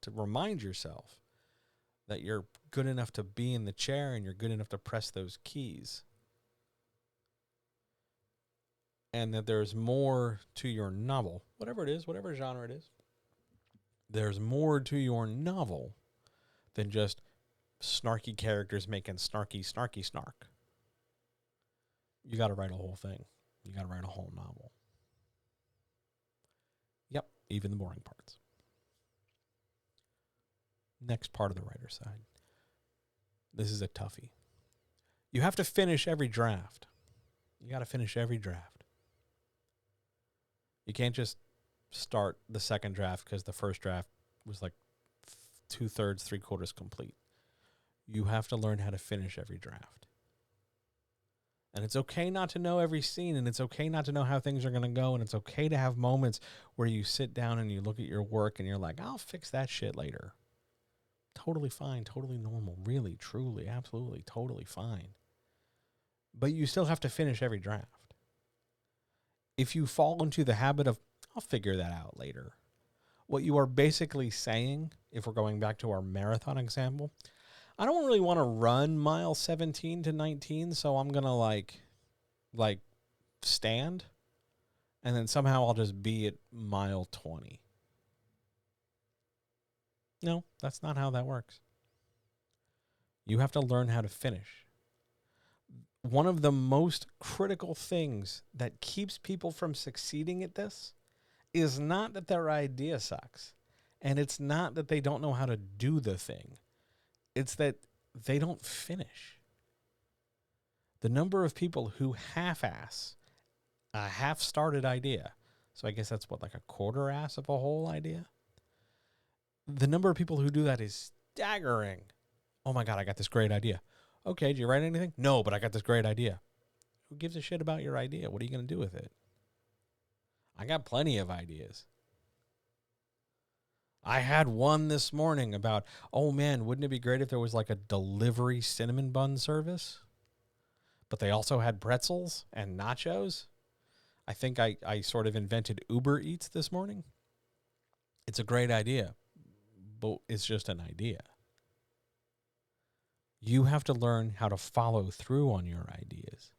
to remind yourself that you're good enough to be in the chair and you're good enough to press those keys. And that there's more to your novel, whatever it is, whatever genre it is. There's more to your novel than just snarky characters making snarky snark. You got to write a whole thing. You got to write a whole novel. Yep, even the boring parts. Next part of the writer's side. This is a toughie. You have to finish every draft. You got to finish every draft. You can't just start the second draft because the first draft was like 2/3, 3/4 complete. You have to learn how to finish every draft. And it's okay not to know every scene, and it's okay not to know how things are going to go, and it's okay to have moments where you sit down and you look at your work and you're like, I'll fix that shit later. Totally fine, totally normal, really, truly, absolutely, totally fine. But you still have to finish every draft. If you fall into the habit of, I'll figure that out later, what you are basically saying, if we're going back to our marathon example, I don't really want to run mile 17 to 19, so I'm going to like stand, and then somehow I'll just be at mile 20. No, that's not how that works. You have to learn how to finish. One of the most critical things that keeps people from succeeding at this is not that their idea sucks, and it's not that they don't know how to do the thing. It's that they don't finish. The number of people who half-ass a half-started idea, so I guess that's what, like a quarter-ass of a whole idea? The number of people who do that is staggering. Oh my God, I got this great idea. Okay, did you write anything? No, but I got this great idea. Who gives a shit about your idea? What are you going to do with it? I got plenty of ideas. I had one this morning about, oh man, wouldn't it be great if there was like a delivery cinnamon bun service? But they also had pretzels and nachos. I think I sort of invented Uber Eats this morning. It's a great idea, but it's just an idea. You have to learn how to follow through on your ideas.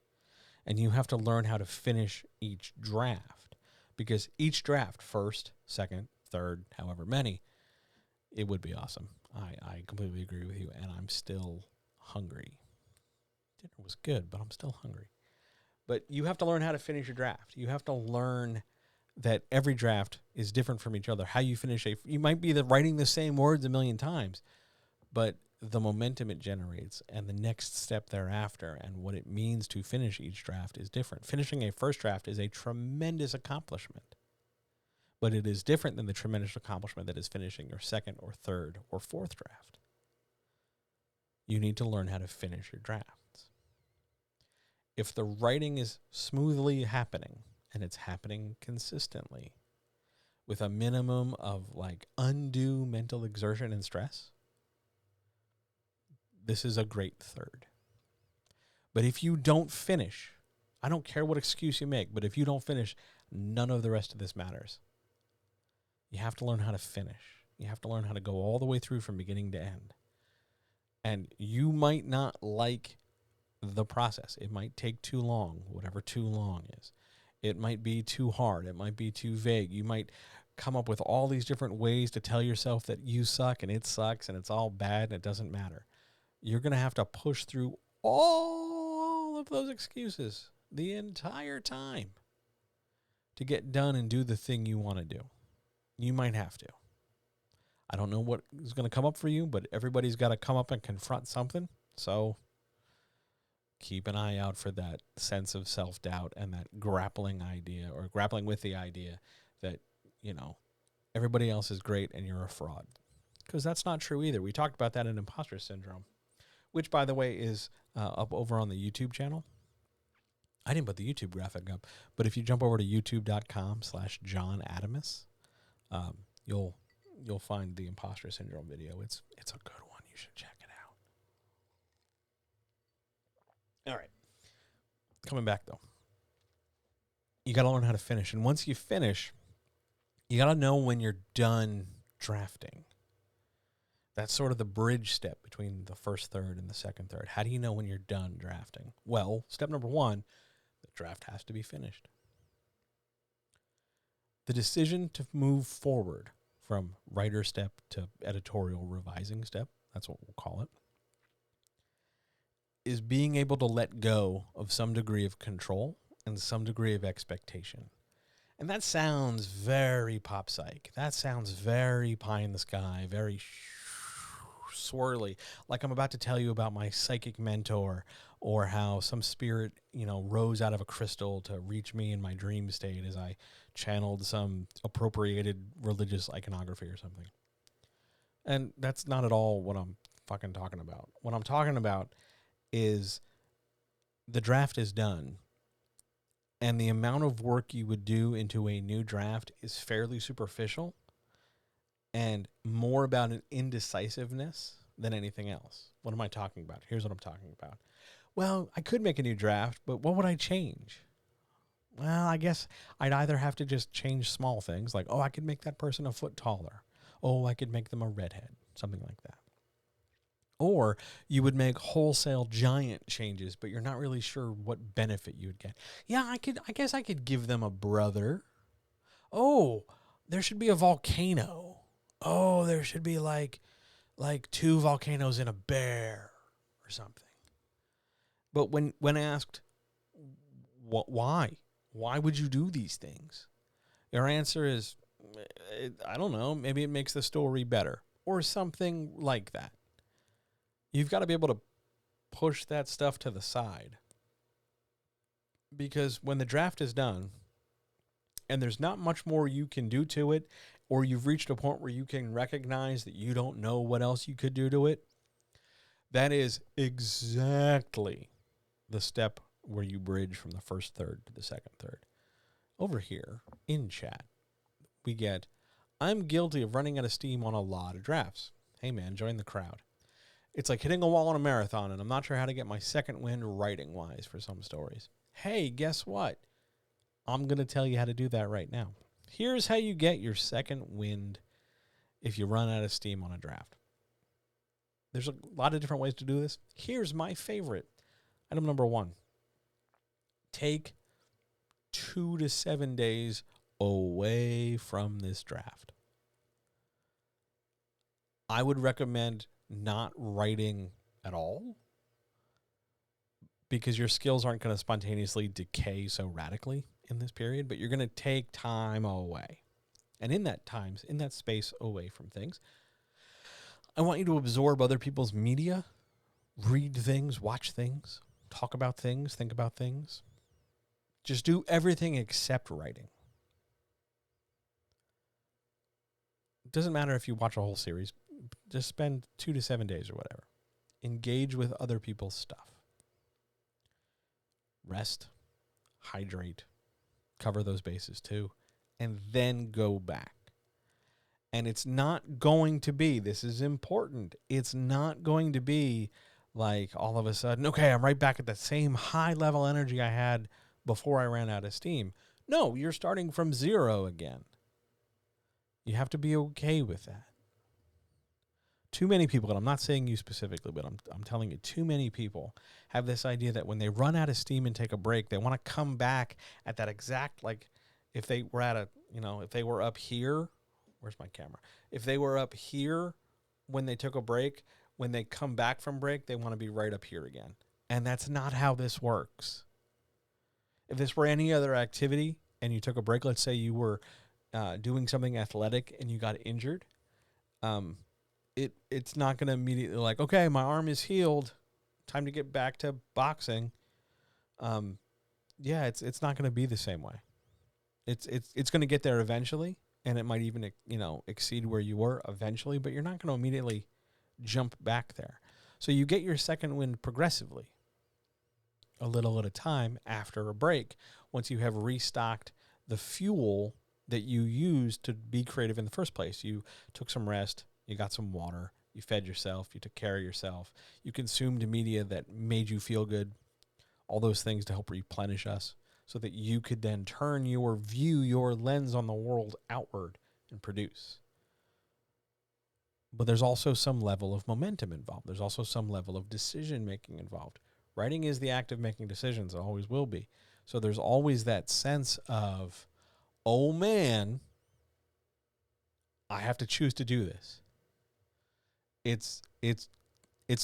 And you have to learn how to finish each draft. Because each draft, first, second, third, however many, it would be awesome. I completely agree with you, and I'm still hungry. Dinner was good, but I'm still hungry. But you have to learn how to finish your draft. You have to learn that every draft is different from each other. How you finish you might be writing the same words a million times, but the momentum it generates and the next step thereafter and what it means to finish each draft is different. Finishing a first draft is a tremendous accomplishment, but it is different than the tremendous accomplishment that is finishing your second or third or fourth draft. You need to learn how to finish your drafts. If the writing is smoothly happening and it's happening consistently with a minimum of like undue mental exertion and stress, this is a great third. But if you don't finish, I don't care what excuse you make, but if you don't finish, none of the rest of this matters. You have to learn how to finish. You have to learn how to go all the way through from beginning to end. And you might not like the process. It might take too long, whatever too long is. It might be too hard. It might be too vague. You might come up with all these different ways to tell yourself that you suck and it sucks and it's all bad and it doesn't matter. You're going to have to push through all of those excuses the entire time to get done and do the thing you want to do. You might have to. I don't know what is going to come up for you, but everybody's got to come up and confront something. So keep an eye out for that sense of self-doubt and that grappling with the idea that, you know, everybody else is great and you're a fraud. Because that's not true either. We talked about that in imposter syndrome, which, by the way, is up over on the YouTube channel. I didn't put the YouTube graphic up, but if you jump over to youtube.com/John Adamus, you'll find the imposter syndrome video. It's a good one. You should check it out. All right. Coming back, though. You got to learn how to finish. And once you finish, you got to know when you're done drafting. That's sort of the bridge step between the first third and the second third. How do you know when you're done drafting? Well, step number one, the draft has to be finished. The decision to move forward from writer step to editorial revising step, that's what we'll call it, is being able to let go of some degree of control and some degree of expectation. And that sounds very pop psych. That sounds very pie in the sky, very swirly, like I'm about to tell you about my psychic mentor or how some spirit, rose out of a crystal to reach me in my dream state as I channeled some appropriated religious iconography or something. And that's not at all what I'm fucking talking about. What I'm talking about is the draft is done, and the amount of work you would do into a new draft is fairly superficial and more about an indecisiveness than anything else. What am I talking about? Here's what I'm talking about. Well, I could make a new draft, but what would I change? Well, I guess I'd either have to just change small things, like, I could make that person a foot taller. I could make them a redhead, something like that. Or you would make wholesale giant changes, but you're not really sure what benefit you would get. Yeah, I guess I could give them a brother. There should be a volcano. There should be like 2 volcanoes and a bear or something. But when asked, why would you do these things? Your answer is, I don't know, maybe it makes the story better or something like that. You've got to be able to push that stuff to the side. Because when the draft is done and there's not much more you can do to it, or you've reached a point where you can recognize that you don't know what else you could do to it, that is exactly the step where you bridge from the first third to the second third. Over here in chat, we get, I'm guilty of running out of steam on a lot of drafts. Hey man, join the crowd. It's like hitting a wall in a marathon, and I'm not sure how to get my second wind writing-wise for some stories. Hey, guess what? I'm going to tell you how to do that right now. Here's how you get your second wind if you run out of steam on a draft. There's a lot of different ways to do this. Here's my favorite. Item number 1. Take 2 to 7 days away from this draft. I would recommend not writing at all because your skills aren't going to spontaneously decay so radically in this period, but you're going to take time away. And in that space away from things, I want you to absorb other people's media, read things, watch things, talk about things, think about things. Just do everything except writing. It doesn't matter if you watch a whole series. Just spend 2 to 7 days or whatever. Engage with other people's stuff. Rest, hydrate, cover those bases too, and then go back. And it's not going to be, this is important, it's not going to be like all of a sudden, okay, I'm right back at the same high level energy I had before I ran out of steam. No, you're starting from zero again. You have to be okay with that. Too many people, and I'm not saying you specifically, but I'm telling you, too many people have this idea that when they run out of steam and take a break, they want to come back at that exact, like, if they were at a, if they were up here, where's my camera? If they were up here when they took a break, when they come back from break, they want to be right up here again. And that's not how this works. If this were any other activity and you took a break, let's say you were doing something athletic and you got injured, it's not going to immediately like, okay, my arm is healed, time to get back to boxing. It's not going to be the same way. It's going to get there eventually, and it might even exceed where you were eventually, but you're not going to immediately jump back there. So you get your second wind progressively, a little at a time after a break, once you have restocked the fuel that you used to be creative in the first place. You took some rest, you got some water, you fed yourself, you took care of yourself, you consumed media that made you feel good, all those things to help replenish us so that you could then turn your view, your lens on the world outward and produce. But there's also some level of momentum involved. There's also some level of decision-making involved. Writing is the act of making decisions. It always will be. So there's always that sense of, oh man, I have to choose to do this. It's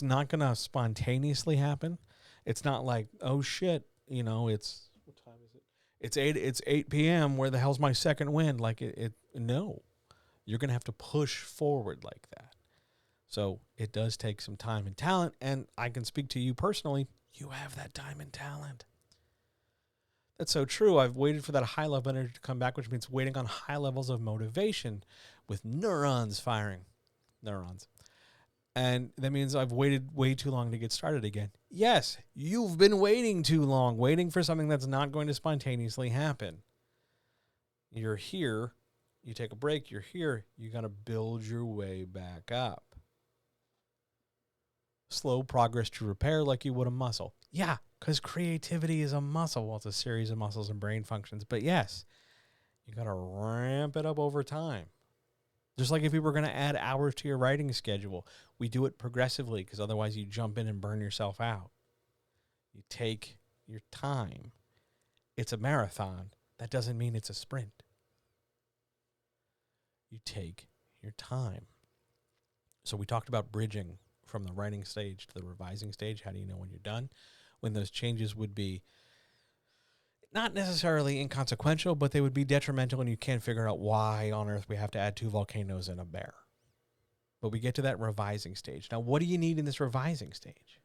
not going to spontaneously happen. It's not like, oh shit, it's, what time is it? It's 8 p.m. Where the hell's my second wind? Like no, you're going to have to push forward like that. So it does take some time and talent. And I can speak to you personally. You have that time and talent. That's so true. I've waited for that high level energy to come back, which means waiting on high levels of motivation with neurons firing. Neurons. And that means I've waited way too long to get started again. Yes, you've been waiting too long, waiting for something that's not going to spontaneously happen. You're here, you take a break, you're here, you got to build your way back up. Slow progress to repair like you would a muscle. Yeah, because creativity is a muscle. Well, it's a series of muscles and brain functions. But yes, you got to ramp it up over time. Just like if we were going to add hours to your writing schedule, we do it progressively because otherwise you jump in and burn yourself out. You take your time. It's a marathon. That doesn't mean it's a sprint. You take your time. So we talked about bridging from the writing stage to the revising stage. How do you know when you're done? When those changes would be not necessarily inconsequential, but they would be detrimental and you can't figure out why on earth we have to add 2 volcanoes and a bear. But we get to that revising stage. Now, what do you need in this revising stage?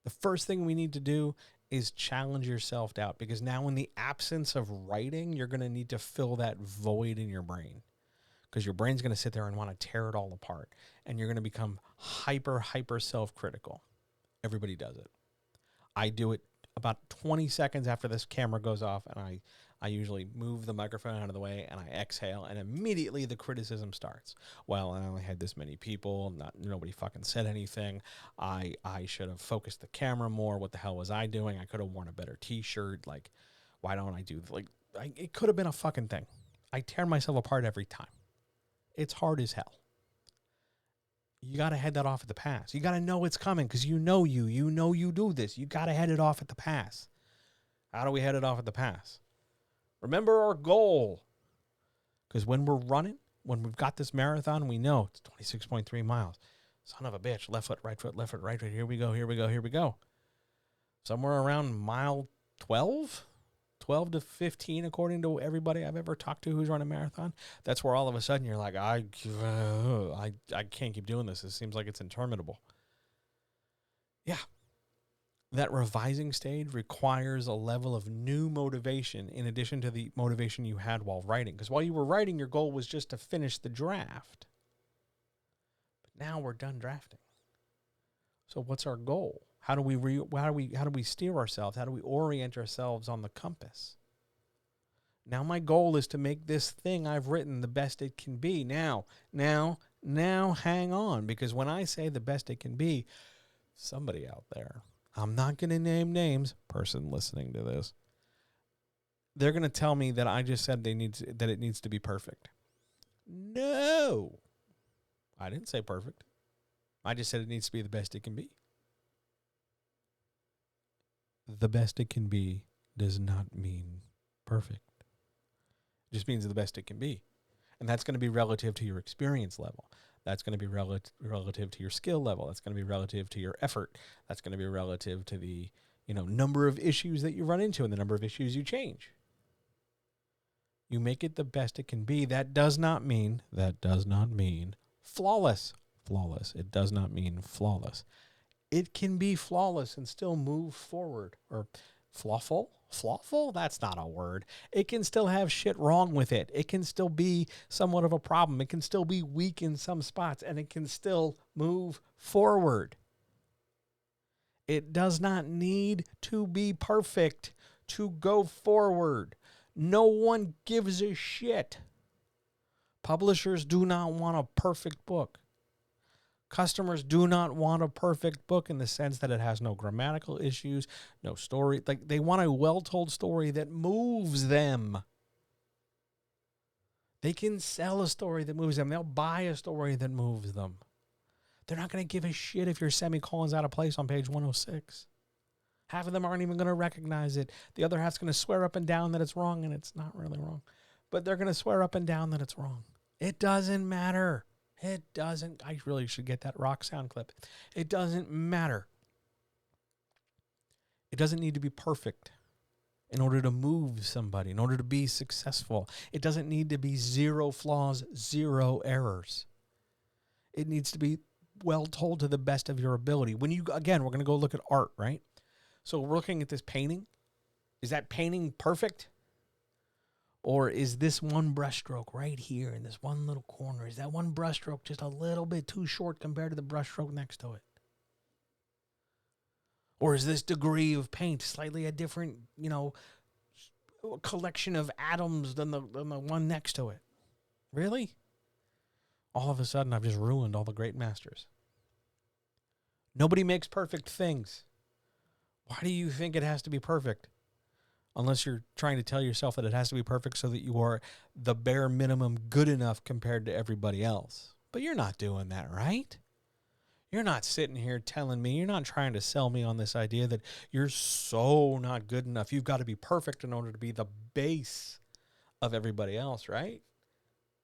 The first thing we need to do is challenge yourself out, because now in the absence of writing, you're going to need to fill that void in your brain, because your brain's going to sit there and want to tear it all apart, and you're going to become hyper self-critical. Everybody does it. I do it about 20 seconds after this camera goes off, and I usually move the microphone out of the way, and I exhale, and immediately the criticism starts. Well, I only had this many people. Nobody fucking said anything. I should have focused the camera more. What the hell was I doing? I could have worn a better T-shirt. Like, why don't I do it could have been a fucking thing. I tear myself apart every time. It's hard as hell. You got to head that off at the pass. You got to know it's coming because you know you do this. You got to head it off at the pass. How do we head it off at the pass? Remember our goal. Because when we're running, when we've got this marathon, we know it's 26.3 miles. Son of a bitch. Left foot, right foot, left foot, right foot. Here we go. Somewhere around mile 12, 12 to 15, according to everybody I've ever talked to who's run a marathon. That's where all of a sudden you're like, I can't keep doing this. It seems like it's interminable. Yeah. That revising stage requires a level of new motivation in addition to the motivation you had while writing. Because while you were writing, your goal was just to finish the draft. But now we're done drafting. So what's our goal? How do we steer ourselves? How do we orient ourselves on the compass? Now my goal is to make this thing I've written the best it can be. Now hang on, because when I say the best it can be, somebody out there, I'm not going to name names, person listening to this, they're going to tell me that I just said that it needs to be perfect. No. I didn't say perfect. I just said it needs to be the best it can be. The best it can be does not mean perfect. It just means the best it can be. And that's going to be relative to your experience level. That's going to be relative to your skill level. That's going to be relative to your effort. That's going to be relative to the, number of issues that you run into and the number of issues you change. You make it the best it can be. That does not mean flawless. Flawless. It does not mean flawless. It can be flawless and still move forward. Or flawful? Flawful? That's not a word. It can still have shit wrong with it. It can still be somewhat of a problem. It can still be weak in some spots, and it can still move forward. It does not need to be perfect to go forward. No one gives a shit. Publishers do not want a perfect book. Customers do not want a perfect book in the sense that it has no grammatical issues, no story. Like, they want a well-told story that moves them. They can sell a story that moves them. They'll buy a story that moves them. They're not going to give a shit if your semicolon's out of place on page 106. Half of them aren't even going to recognize it. The other half's going to swear up and down that it's wrong, and it's not really wrong. But they're going to swear up and down that it's wrong. It doesn't matter. It doesn't. I really should get that rock sound clip. It doesn't matter. It doesn't need to be perfect in order to move somebody, in order to be successful. It doesn't need to be 0 flaws, 0 errors. It needs to be well told to the best of your ability. When you, again, we're going to go look at art, right? So we're looking at this painting. Is that painting perfect? Or is this one brushstroke right here in this one little corner, is that one brushstroke just a little bit too short compared to the brushstroke next to it? Or is this degree of paint slightly a different, collection of atoms than the one next to it? Really? All of a sudden, I've just ruined all the great masters. Nobody makes perfect things. Why do you think it has to be perfect? Unless you're trying to tell yourself that it has to be perfect so that you are the bare minimum good enough compared to everybody else. But you're not doing that, right? You're not sitting here telling me, you're not trying to sell me on this idea that you're so not good enough. You've got to be perfect in order to be the base of everybody else, right?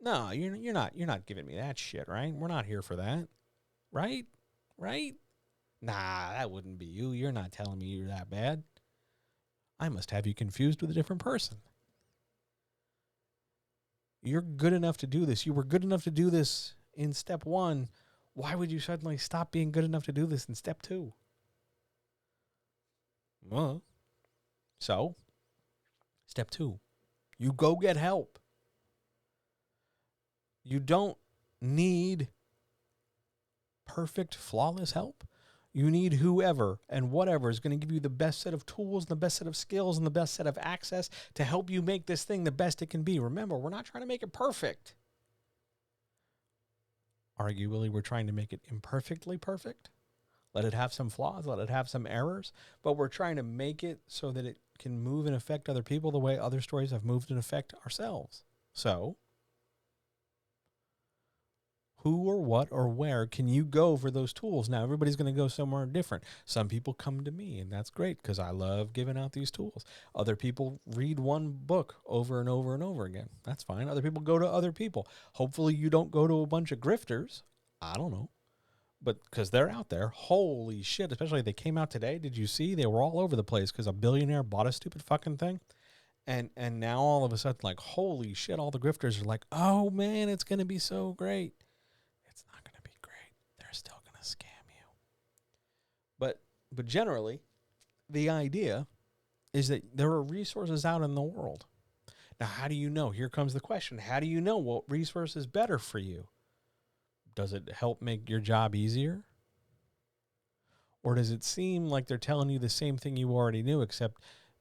No, you're not giving me that shit, right? We're not here for that. Right? Right? Nah, that wouldn't be you. You're not telling me you're that bad. I must have you confused with a different person. You're good enough to do this. You were good enough to do this in step 1. Why would you suddenly stop being good enough to do this in step 2? Well, so, step 2, you go get help. You don't need perfect, flawless help. You need whoever and whatever is going to give you the best set of tools, and the best set of skills, and the best set of access to help you make this thing the best it can be. Remember, we're not trying to make it perfect. Arguably, we're trying to make it imperfectly perfect. Let it have some flaws, let it have some errors, but we're trying to make it so that it can move and affect other people the way other stories have moved and affect ourselves. So, who or what or where can you go for those tools? Now, everybody's going to go somewhere different. Some people come to me, and that's great because I love giving out these tools. Other people read one book over and over and over again. That's fine. Other people go to other people. Hopefully you don't go to a bunch of grifters. I don't know. But because they're out there. Holy shit. Especially they came out today. Did you see? They were all over the place because a billionaire bought a stupid fucking thing. And now all of a sudden, like, holy shit, all the grifters are like, oh man, it's going to be so great. It's not going to be great. They're still going to scam you. But generally, the idea is that there are resources out in the world. Now, how do you know? Here comes the question. How do you know what resource is better for you? Does it help make your job easier? Or does it seem like they're telling you the same thing you already knew, except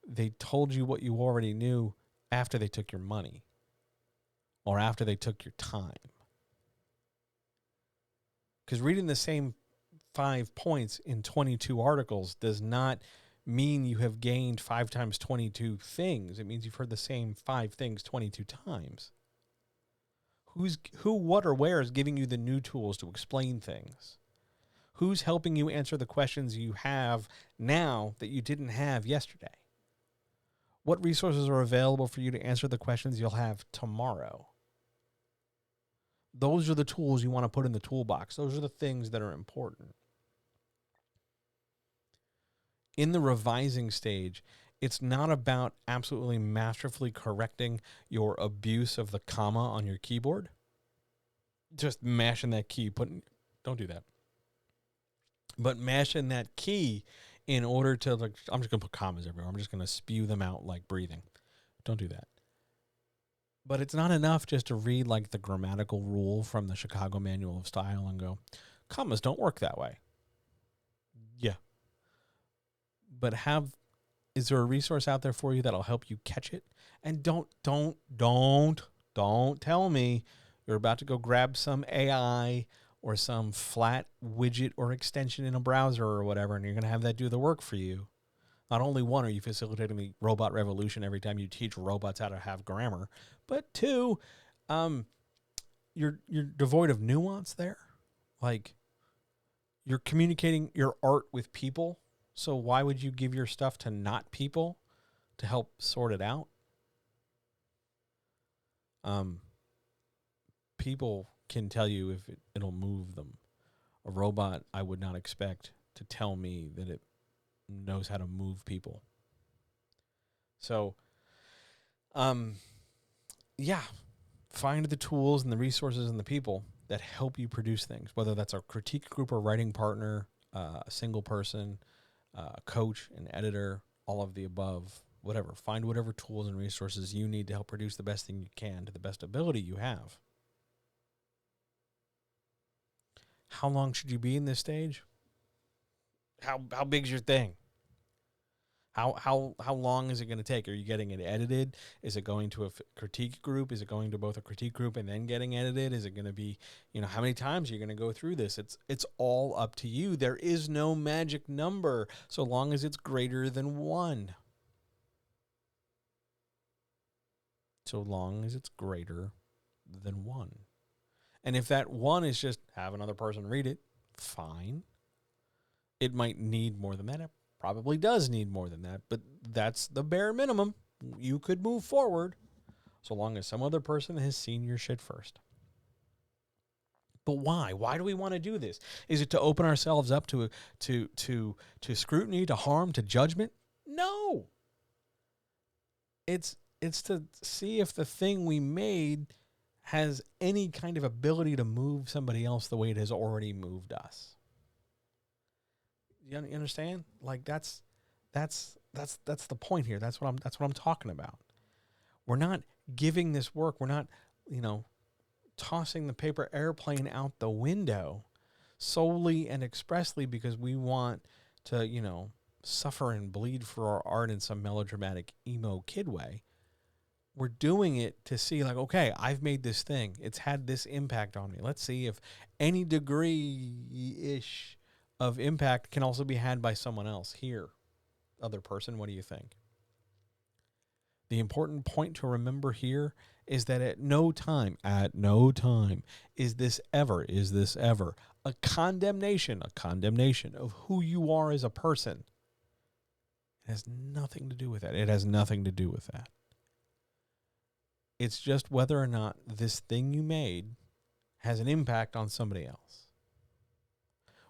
they told you what you already knew after they took your money or after they took your time? Because reading the same 5 points in 22 articles does not mean you have gained 5 times 22 things. It means you've heard the same 5 things 22 times. Who, what, or where is giving you the new tools to explain things? Who's helping you answer the questions you have now that you didn't have yesterday? What resources are available for you to answer the questions you'll have tomorrow? Those are the tools you want to put in the toolbox. Those are the things that are important. In the revising stage, it's not about absolutely masterfully correcting your abuse of the comma on your keyboard. Just mashing that key, don't do that. But mashing that key in order to, like, I'm just going to put commas everywhere. I'm just going to spew them out like breathing. Don't do that. But it's not enough just to read like the grammatical rule from the Chicago Manual of Style and go, commas don't work that way. Yeah. But is there a resource out there for you that'll help you catch it? And don't tell me you're about to go grab some AI or some flat widget or extension in a browser or whatever, and you're going to have that do the work for you. Not only one, are you facilitating the robot revolution every time you teach robots how to have grammar, but 2, you're devoid of nuance there. Like, you're communicating your art with people. So why would you give your stuff to not people to help sort it out? People can tell you if it'll move them. A robot, I would not expect to tell me that it knows how to move people. So, yeah, find the tools and the resources and the people that help you produce things, whether that's a critique group or writing partner, a single person, a coach, an editor, all of the above, whatever. Find whatever tools and resources you need to help produce the best thing you can to the best ability you have. How long should you be in this stage? How big's your thing? How long is it going to take? Are you getting it edited? Is it going to a critique group? Is it going to both a critique group and then getting edited? Is it going to be, how many times are you going to go through this? It's all up to you. There is no magic number so long as it's greater than 1. So long as it's greater than 1. And if that 1 is just have another person read it, fine. It might need more than that. It probably does need more than that, but that's the bare minimum. You could move forward so long as some other person has seen your shit first. But why? Why do we want to do this? Is it to open ourselves up to scrutiny, to harm, to judgment? No. It's to see if the thing we made has any kind of ability to move somebody else the way it has already moved us. You understand? Like that's the point here. That's what I'm talking about. We're not giving this work. We're not, tossing the paper airplane out the window solely and expressly because we want to, suffer and bleed for our art in some melodramatic emo kid way. We're doing it to see, like, okay, I've made this thing. It's had this impact on me. Let's see if any degree-ish of impact can also be had by someone else. Here, other person, what do you think? The important point to remember here is that at no time is this ever a condemnation of who you are as a person. It has nothing to do with that. It has nothing to do with that. It's just whether or not this thing you made has an impact on somebody else.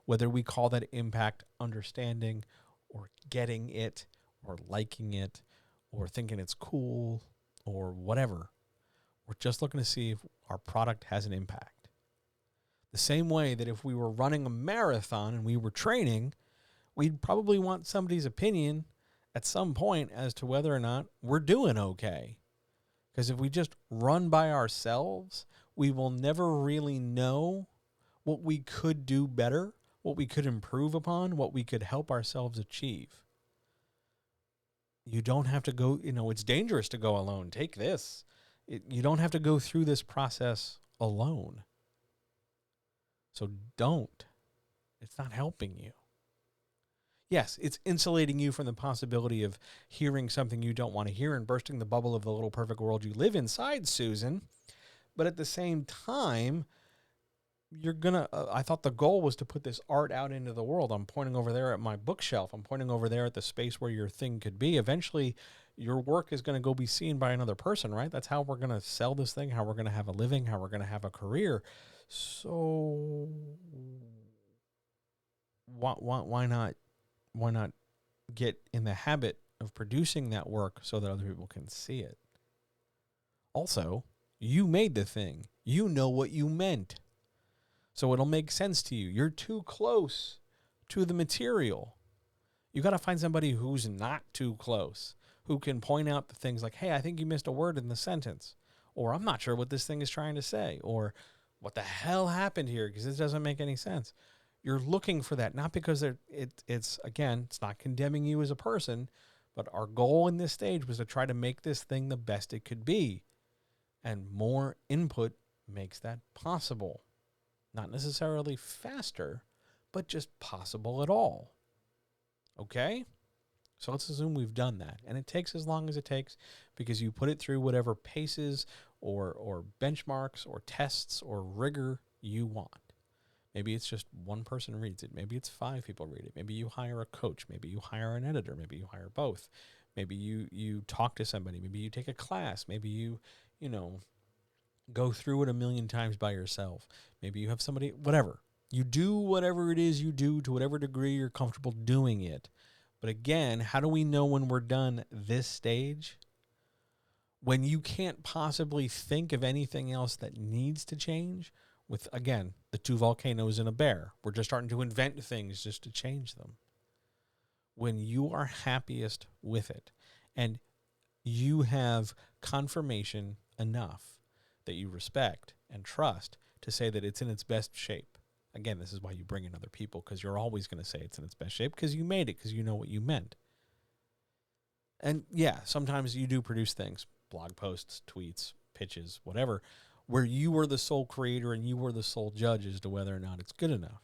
Whether we call that impact understanding or getting it or liking it or thinking it's cool or whatever. We're just looking to see if our product has an impact. The same way that if we were running a marathon and we were training, we'd probably want somebody's opinion at some point as to whether or not we're doing okay. Because if we just run by ourselves, we will never really know what we could do better, what we could improve upon, what we could help ourselves achieve. You don't have to go, it's dangerous to go alone. Take this. You don't have to go through this process alone. So don't. It's not helping you. Yes, it's insulating you from the possibility of hearing something you don't want to hear and bursting the bubble of the little perfect world you live inside, Susan. But at the same time, you're going to, I thought the goal was to put this art out into the world. I'm pointing over there at my bookshelf. I'm pointing over there at the space where your thing could be. Eventually, your work is going to go be seen by another person, right? That's how we're going to sell this thing, how we're going to have a living, how we're going to have a career. So why not get in the habit of producing that work so that other people can see it? Also, you made the thing. You know what you meant. So it'll make sense to you. You're too close to the material. You got to find somebody who's not too close, who can point out the things like, hey, I think you missed a word in the sentence, or I'm not sure what this thing is trying to say, or what the hell happened here because this doesn't make any sense. You're looking for that, not because it's not condemning you as a person, but our goal in this stage was to try to make this thing the best it could be. And more input makes that possible. Not necessarily faster, but just possible at all. Okay? So let's assume we've done that. And it takes as long as it takes because you put it through whatever paces or benchmarks or tests or rigor you want. Maybe it's just one person reads it. Maybe it's 5 people read it. Maybe you hire a coach. Maybe you hire an editor. Maybe you hire both. Maybe you talk to somebody. Maybe you take a class. Maybe you go through it 1,000,000 times by yourself. Maybe you have somebody, whatever. You do whatever it is you do to whatever degree you're comfortable doing it. But again, how do we know when we're done this stage? When you can't possibly think of anything else that needs to change with, again, the 2 volcanoes and a bear. We're just starting to invent things just to change them. When you are happiest with it and you have confirmation enough that you respect and trust to say that it's in its best shape. Again, this is why you bring in other people, because you're always going to say it's in its best shape because you made it, because you know what you meant. And yeah, sometimes you do produce things, blog posts, tweets, pitches, whatever, where you were the sole creator and you were the sole judge as to whether or not it's good enough.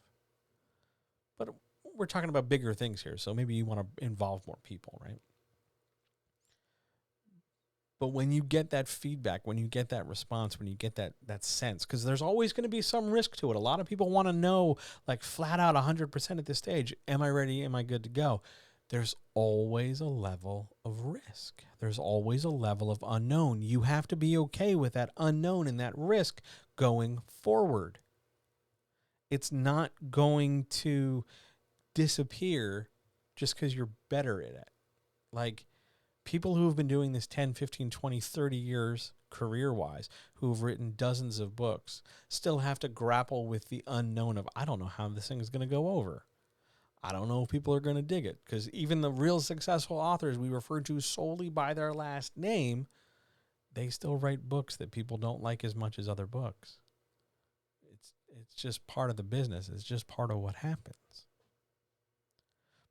But we're talking about bigger things here, so maybe you want to involve more people, right? But when you get that feedback, when you get that response, when you get that sense, because there's always going to be some risk to it. A lot of people want to know, like flat out 100% at this stage, am I ready? Am I good to go? There's always a level of risk. There's always a level of unknown. You have to be okay with that unknown and that risk going forward. It's not going to disappear just because you're better at it. Like, people who have been doing this 10, 15, 20, 30 years career-wise, who have written dozens of books, still have to grapple with the unknown of, I don't know how this thing is going to go over. I don't know if people are going to dig it. Because even the real successful authors we refer to solely by their last name, they still write books that people don't like as much as other books. It's just part of the business. It's just part of what happens.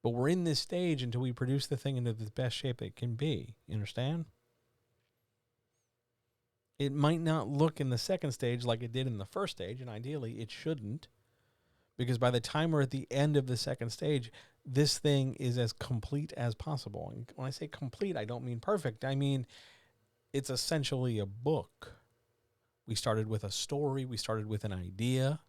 But we're in this stage until we produce the thing into the best shape it can be. You understand? It might not look in the second stage like it did in the first stage, and ideally it shouldn't. Because by the time we're at the end of the second stage, this thing is as complete as possible. And when I say complete, I don't mean perfect. I mean, it's essentially a book. We started with a story. We started with an idea.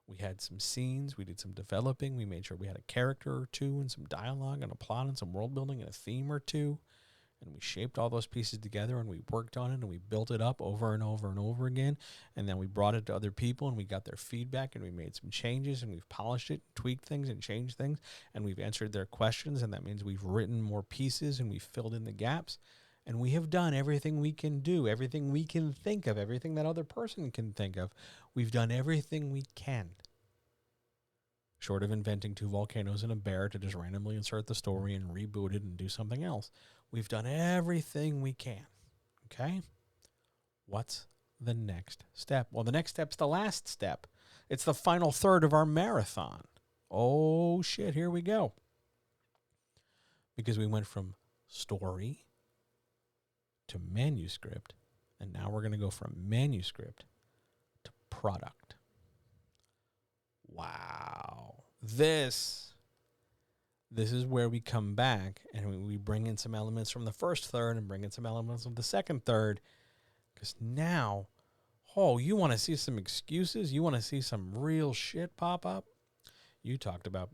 We had some scenes. We did some developing. We made sure we had a character or two and some dialogue and a plot and some world building and a theme or two. And we shaped all those pieces together, and we worked on it, and we built it up over and over and over again. And then we brought it to other people, and we got their feedback, and we made some changes, and we've polished it, tweaked things, and changed things. And we've answered their questions, and that means we've written more pieces, and we've filled in the gaps. And we have done everything we can do, everything we can think of, everything that other person can think of. We've done everything we can. Short of inventing two volcanoes and a bear to just randomly insert the story and reboot it and do something else. We've done everything we can. Okay? What's the next step? Well, the next step's the last step. It's the final third of our marathon. Oh, shit, here we go. Because we went from story to manuscript, and now we're going to go from manuscript to product. Wow. This is where we come back and we bring in some elements from the first third and bring in some elements of the second third. Because now, you want to see some excuses? You want to see some real shit pop up? You talk about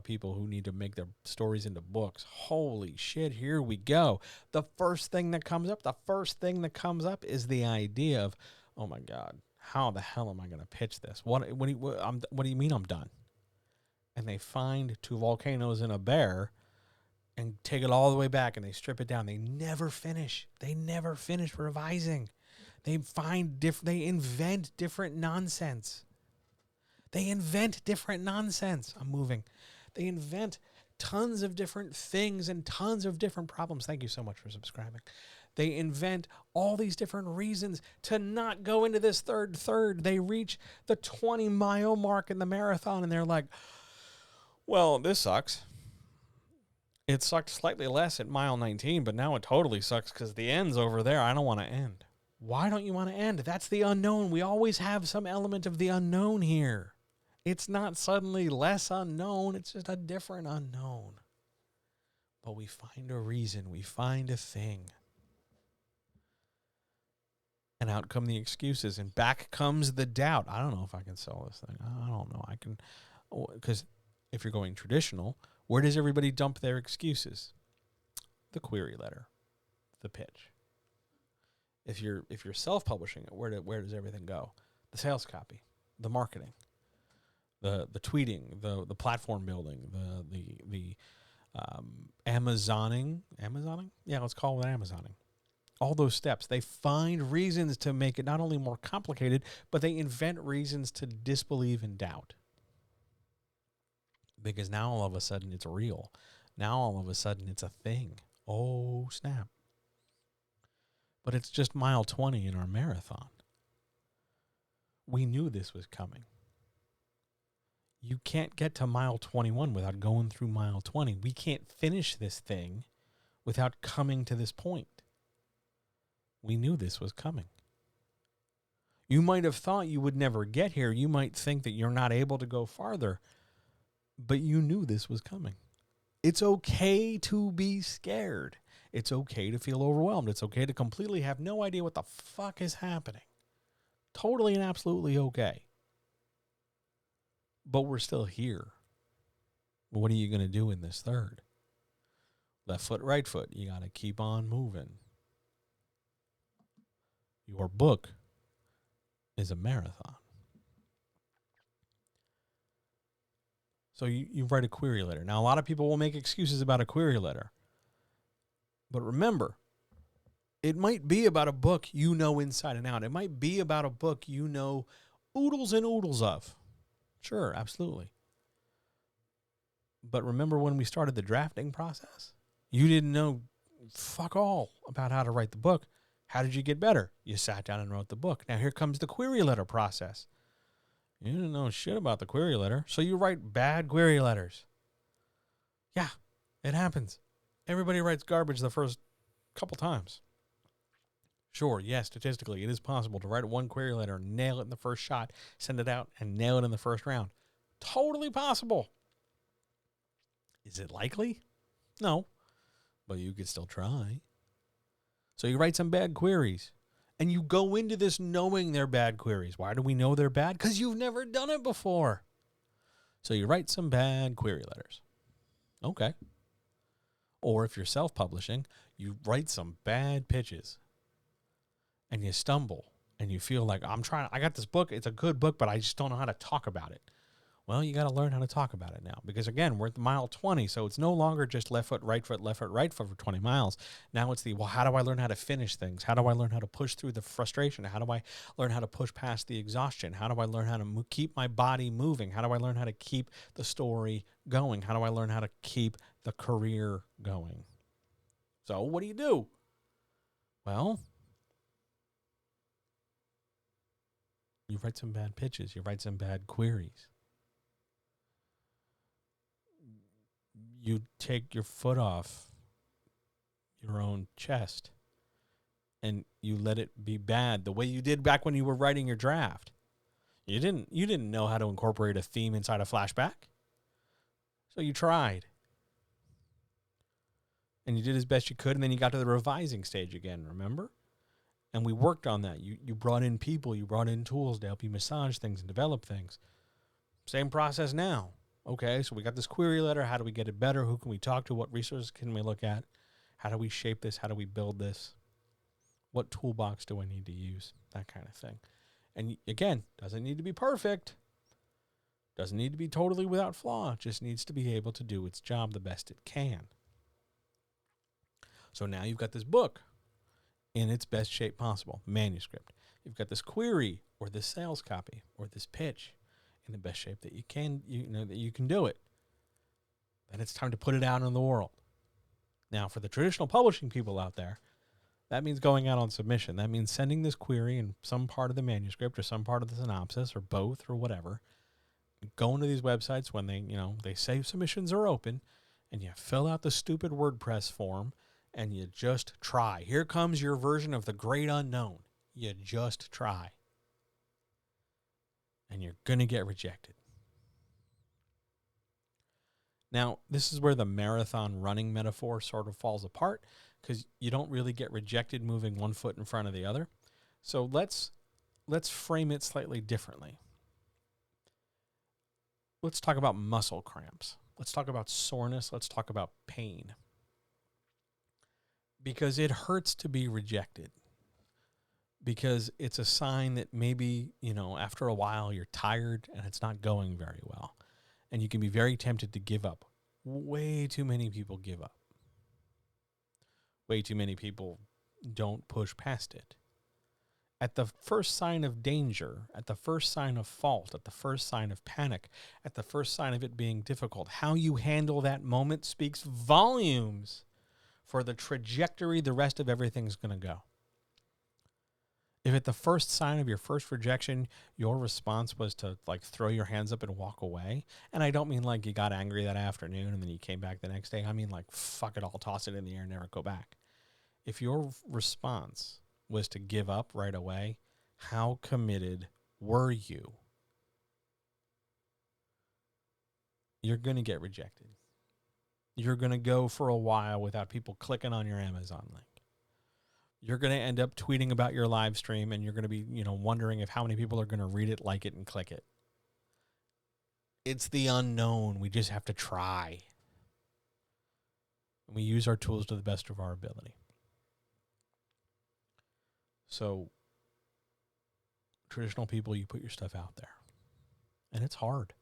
people who need to make their stories into books. Holy shit, here we go. The first thing that comes up is the idea of, oh my God, how the hell am I going to pitch this? What do you mean I'm done? And they find two volcanoes and a bear and take it all the way back and they strip it down. They never finish. Revising. They invent different nonsense. I'm moving. They invent tons of different things and tons of different problems. Thank you so much for subscribing. They invent all these different reasons to not go into this third. They reach the 20-mile mark in the marathon, and they're like, well, this sucks. It sucked slightly less at mile 19, but now it totally sucks because the end's over there. I don't want to end. Why don't you want to end? That's the unknown. We always have some element of the unknown here. It's not suddenly less unknown. It's just a different unknown. But we find a reason. We find a thing. And out come the excuses, and back comes the doubt. I don't know if I can sell this thing. I don't know. I can, because if you're going traditional, where does everybody dump their excuses? The query letter, the pitch. If you're self-publishing it, where does everything go? The sales copy, the marketing, the tweeting, the platform building, the Amazoning. Yeah, let's call it Amazoning. All those steps, they find reasons to make it not only more complicated, but they invent reasons to disbelieve and doubt. Because now all of a sudden it's real. Now all of a sudden it's a thing. Oh, snap. But it's just mile 20 in our marathon. We knew this was coming. You can't get to mile 21 without going through mile 20. We can't finish this thing without coming to this point. We knew this was coming. You might have thought you would never get here. You might think that you're not able to go farther, but you knew this was coming. It's okay to be scared. It's okay to feel overwhelmed. It's okay to completely have no idea what the fuck is happening. Totally and absolutely okay. But we're still here. What are you going to do in this third? Left foot, right foot. You got to keep on moving. Your book is a marathon. So you write a query letter. Now, a lot of people will make excuses about a query letter. But remember, it might be about a book you know inside and out. It might be about a book you know oodles and oodles of. Sure, absolutely. But remember when we started the drafting process? You didn't know fuck all about how to write the book. How did you get better? You sat down and wrote the book. Now here comes the query letter process. You didn't know shit about the query letter, so you write bad query letters. Yeah, it happens. Everybody writes garbage the first couple times. Sure, yes, statistically, it is possible to write one query letter, nail it in the first shot, send it out, and nail it in the first round. Totally possible. Is it likely? No, but you could still try. So you write some bad queries, and you go into this knowing they're bad queries. Why do we know they're bad? Because you've never done it before. So you write some bad query letters. Okay. Or if you're self-publishing, you write some bad pitches and you stumble and you feel like, I got this book, it's a good book, but I just don't know how to talk about it. Well, you got to learn how to talk about it now, because again, we're at mile 20, so it's no longer just left foot, right foot, left foot, right foot for 20 miles. Now it's how do I learn how to finish things? How do I learn how to push through the frustration? How do I learn how to push past the exhaustion? How do I learn how to keep my body moving? How do I learn how to keep the story going? How do I learn how to keep the career going? So what do? Well, you write some bad pitches. You write some bad queries. You take your foot off your own chest and you let it be bad the way you did back when you were writing your draft. You didn't know how to incorporate a theme inside a flashback. So you tried. And you did as best you could, and then you got to the revising stage again, remember? And we worked on that. You brought in people, you brought in tools to help you massage things and develop things. Same process now. Okay, so we got this query letter. How do we get it better? Who can we talk to? What resources can we look at? How do we shape this? How do we build this? What toolbox do I need to use? That kind of thing. And again, doesn't need to be perfect. Doesn't need to be totally without flaw. Just needs to be able to do its job the best it can. So now you've got this book in its best shape possible, manuscript. You've got this query or this sales copy or this pitch in the best shape that you can, that you can do it. Then it's time to put it out in the world. Now, for the traditional publishing people out there, that means going out on submission. That means sending this query in some part of the manuscript or some part of the synopsis or both or whatever. Going to these websites when they say submissions are open, and you fill out the stupid WordPress form and you just try. Here comes your version of the great unknown. You just try. And you're going to get rejected. Now, this is where the marathon running metaphor sort of falls apart, because you don't really get rejected moving one foot in front of the other. So let's frame it slightly differently. Let's talk about muscle cramps. Let's talk about soreness. Let's talk about pain. Because it hurts to be rejected. Because it's a sign that maybe, after a while you're tired and it's not going very well. And you can be very tempted to give up. Way too many people give up. Way too many people don't push past it. At the first sign of danger, at the first sign of fault, at the first sign of panic, at the first sign of it being difficult, how you handle that moment speaks volumes for the trajectory the rest of everything's going to go. If at the first sign of your first rejection, your response was to throw your hands up and walk away, and I don't mean you got angry that afternoon and then you came back the next day. I mean fuck it all, toss it in the air, never go back. If your response was to give up right away, how committed were you? You're going to get rejected. You're going to go for a while without people clicking on your Amazon link. You're going to end up tweeting about your live stream, and you're going to be, wondering if how many people are going to read it, like it, and click it. It's the unknown. We just have to try. And we use our tools to the best of our ability. So, traditional people, you put your stuff out there. And it's hard.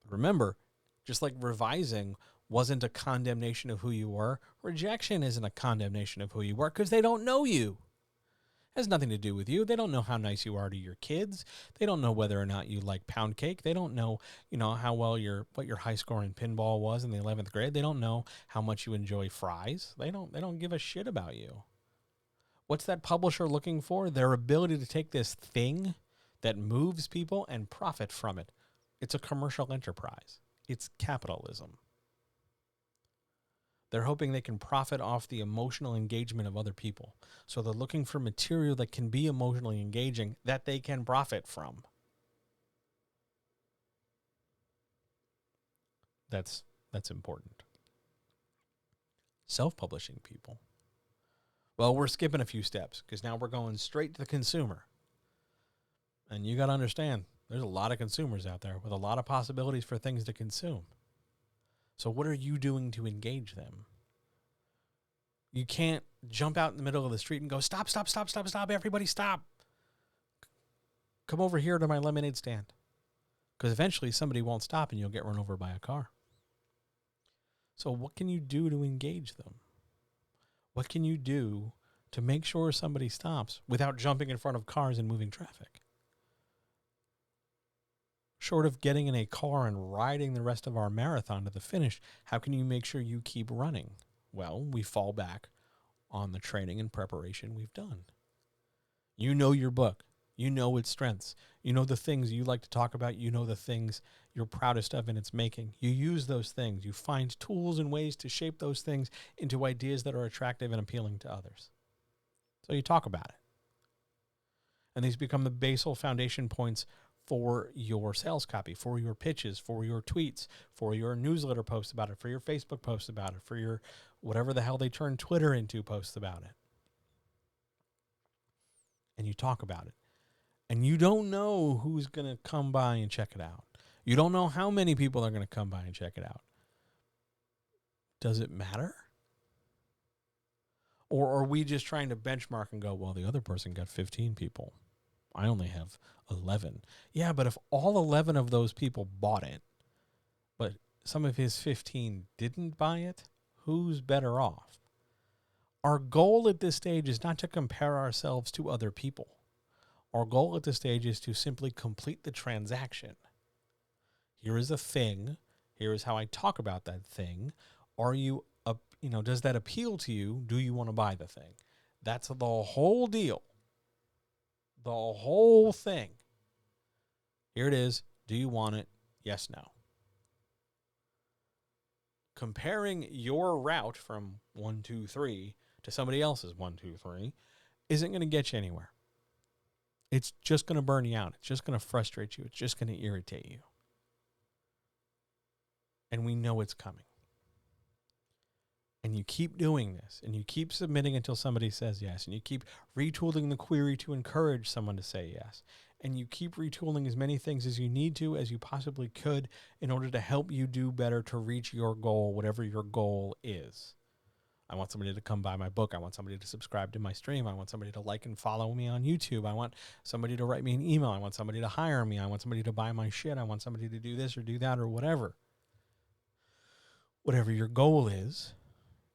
But remember, just like revising wasn't a condemnation of who you were, rejection isn't a condemnation of who you were, because they don't know you. It has nothing to do with you. They don't know how nice you are to your kids. They don't know whether or not you like pound cake. They don't know, how well what your high score in pinball was in the 11th grade. They don't know how much you enjoy fries. They don't give a shit about you. What's that publisher looking for? Their ability to take this thing that moves people and profit from it. It's a commercial enterprise. It's capitalism. They're hoping they can profit off the emotional engagement of other people. So they're looking for material that can be emotionally engaging that they can profit from. That's important. Self-publishing people. Well, we're skipping a few steps because now we're going straight to the consumer. And you got to understand, there's a lot of consumers out there with a lot of possibilities for things to consume. So what are you doing to engage them? You can't jump out in the middle of the street and go, stop, stop, stop, stop, stop, everybody stop. Come over here to my lemonade stand. Because eventually somebody won't stop and you'll get run over by a car. So what can you do to engage them? What can you do to make sure somebody stops without jumping in front of cars and moving traffic? Short of getting in a car and riding the rest of our marathon to the finish, how can you make sure you keep running? Well, we fall back on the training and preparation we've done. You know your book. You know its strengths. You know the things you like to talk about. You know the things you're proudest of in its making. You use those things. You find tools and ways to shape those things into ideas that are attractive and appealing to others. So you talk about it. And these become the basal foundation points for your sales copy, for your pitches, for your tweets, for your newsletter posts about it, for your Facebook posts about it, for your whatever the hell they turn Twitter into posts about it. And you talk about it. And you don't know who's going to come by and check it out. You don't know how many people are going to come by and check it out. Does it matter? Or are we just trying to benchmark and go, well, the other person got 15 people. I only have 11. Yeah, but if all 11 of those people bought it, but some of his 15 didn't buy it, who's better off? Our goal at this stage is not to compare ourselves to other people. Our goal at this stage is to simply complete the transaction. Here is a thing. Here is how I talk about that thing. Are you, does that appeal to you? Do you want to buy the thing? That's the whole deal. The whole thing. Here it is. Do you want it? Yes, no. Comparing your route from 1, 2, 3 to somebody else's 1, 2, 3 isn't going to get you anywhere. It's just going to burn you out. It's just going to frustrate you. It's just going to irritate you. And we know it's coming. And you keep doing this, and you keep submitting until somebody says yes, and you keep retooling the query to encourage someone to say yes, and you keep retooling as many things as you need to, as you possibly could, in order to help you do better to reach your goal, whatever your goal is. I want somebody to come buy my book. I want somebody to subscribe to my stream. I want somebody to like and follow me on YouTube. I want somebody to write me an email. I want somebody to hire me. I want somebody to buy my shit. I want somebody to do this or do that or whatever. Whatever your goal is,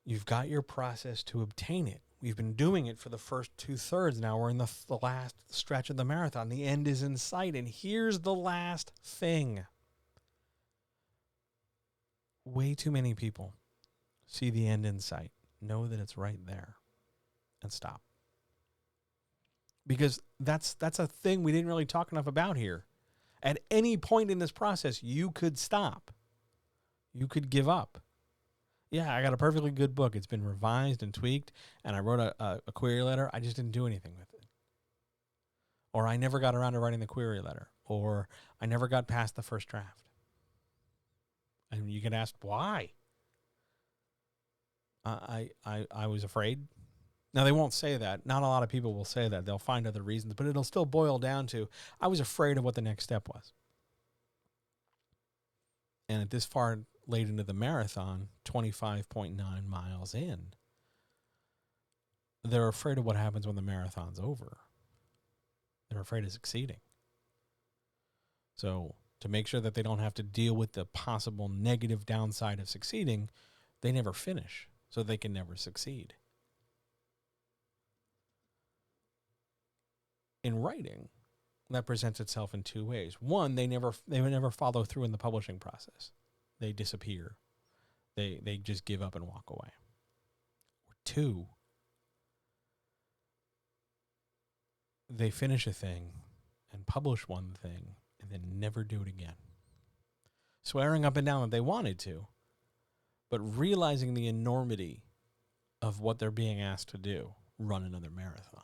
you've got your process to obtain it. We've been doing it for the first 2/3. Now we're in the last stretch of the marathon. The end is in sight. And here's the last thing. Way too many people see the end in sight. Know that it's right there and stop. Because that's a thing we didn't really talk enough about here. At any point in this process, you could stop. You could give up. Yeah, I got a perfectly good book. It's been revised and tweaked, and I wrote a query letter. I just didn't do anything with it. Or I never got around to writing the query letter. Or I never got past the first draft. And you can ask, why? I was afraid. Now, they won't say that. Not a lot of people will say that. They'll find other reasons, but it'll still boil down to, I was afraid of what the next step was. And at this far late into the marathon, 25.9 miles in, they're afraid of what happens when the marathon's over. They're afraid of succeeding. So to make sure that they don't have to deal with the possible negative downside of succeeding, they never finish. So they can never succeed. In writing, that presents itself in two ways. One, they would never follow through in the publishing process. They disappear. They just give up and walk away. Or two, they finish a thing and publish one thing and then never do it again. Swearing up and down that they wanted to, but realizing the enormity of what they're being asked to do, run another marathon.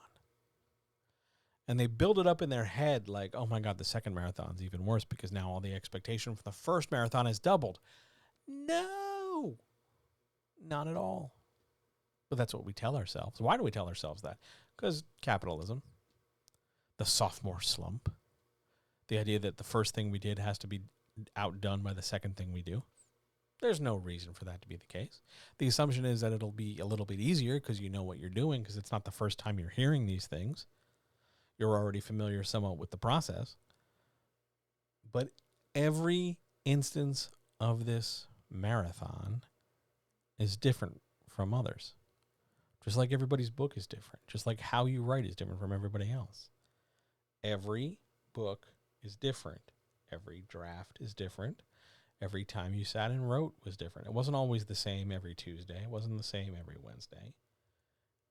And they build it up in their head like, oh my God, the second marathon's even worse because now all the expectation for the first marathon has doubled. No, not at all. But that's what we tell ourselves. Why do we tell ourselves that? Because capitalism, the sophomore slump, the idea that the first thing we did has to be outdone by the second thing we do. There's no reason for that to be the case. The assumption is that it'll be a little bit easier because you know what you're doing, because it's not the first time you're hearing these things. You're already familiar somewhat with the process. But every instance of this marathon is different from others. Just like everybody's book is different. Just like how you write is different from everybody else. Every book is different. Every draft is different. Every time you sat and wrote was different. It wasn't always the same every Tuesday. It wasn't the same every Wednesday.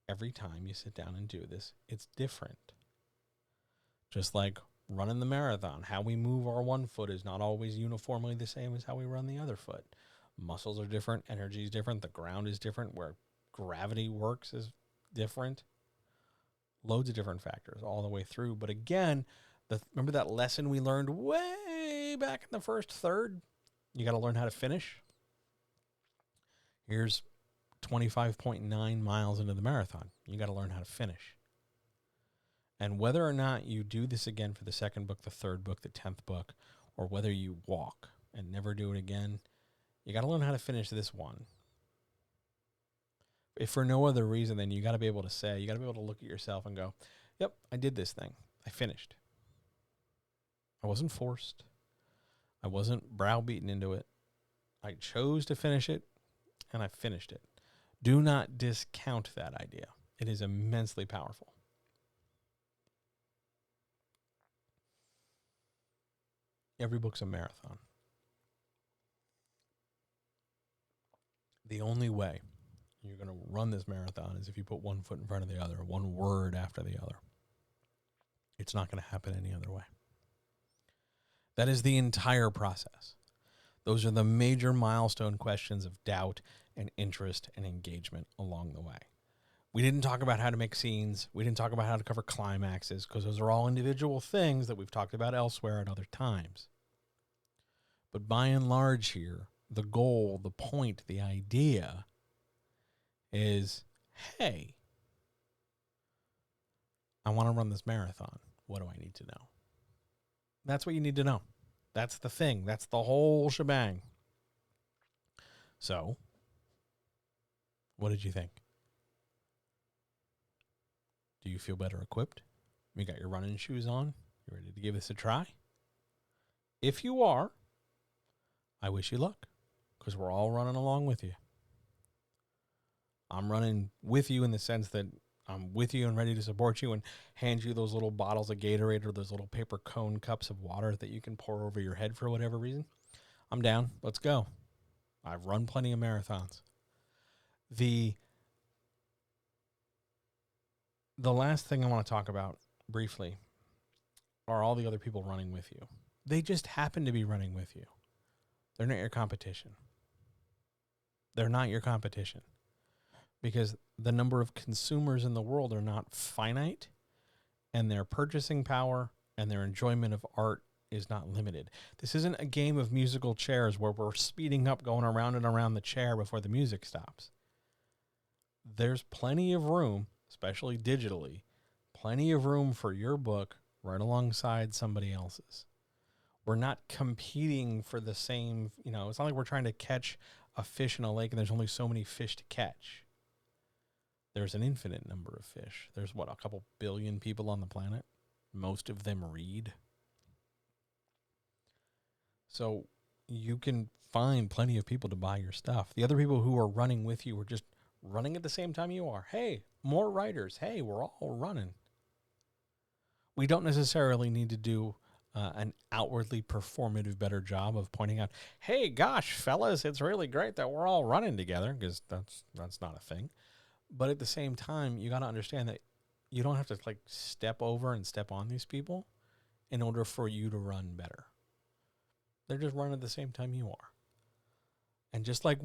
Every time you sit down and do this, it's different. Just like running the marathon, how we move our one foot is not always uniformly the same as how we run the other foot. Muscles are different. Energy is different. The ground is different. Where gravity works is different. Loads of different factors all the way through. But again, remember that lesson we learned way back in the first third? You got to learn how to finish. Here's 25.9 miles into the marathon. You got to learn how to finish. And whether or not you do this again for the second book, the third book, the 10th book, or whether you walk and never do it again, you got to learn how to finish this one. If for no other reason, then you got to be able to say, you got to be able to look at yourself and go, yep, I did this thing. I finished. I wasn't forced. I wasn't browbeaten into it. I chose to finish it, and I finished it. Do not discount that idea. It is immensely powerful. Every book's a marathon. The only way you're going to run this marathon is if you put one foot in front of the other, one word after the other. It's not going to happen any other way. That is the entire process. Those are the major milestone questions of doubt and interest and engagement along the way. We didn't talk about how to make scenes. We didn't talk about how to cover climaxes, because those are all individual things that we've talked about elsewhere at other times. But by and large here, the goal, the point, the idea is, hey, I want to run this marathon. What do I need to know? That's what you need to know. That's the thing. That's the whole shebang. So, what did you think? Do you feel better equipped? You got your running shoes on? You ready to give this a try? If you are, I wish you luck, because we're all running along with you. I'm running with you in the sense that I'm with you and ready to support you and hand you those little bottles of Gatorade or those little paper cone cups of water that you can pour over your head for whatever reason. I'm down. Let's go. I've run plenty of marathons. The last thing I want to talk about briefly are all the other people running with you. They just happen to be running with you. They're not your competition. They're not your competition. Because the number of consumers in the world are not finite, and their purchasing power and their enjoyment of art is not limited. This isn't a game of musical chairs where we're speeding up, going around and around the chair before the music stops. There's plenty of room, especially digitally, plenty of room for your book right alongside somebody else's. We're not competing for the same, it's not like we're trying to catch a fish in a lake and there's only so many fish to catch. There's an infinite number of fish. There's a couple billion people on the planet. Most of them read. So you can find plenty of people to buy your stuff. The other people who are running with you are just running at the same time you are. Hey, more writers. Hey, we're all running. We don't necessarily need to do an outwardly performative better job of pointing out, hey, gosh, fellas, it's really great that we're all running together, because that's not a thing. But at the same time, you got to understand that you don't have to step over and step on these people in order for you to run better. They're just running at the same time you are. And just like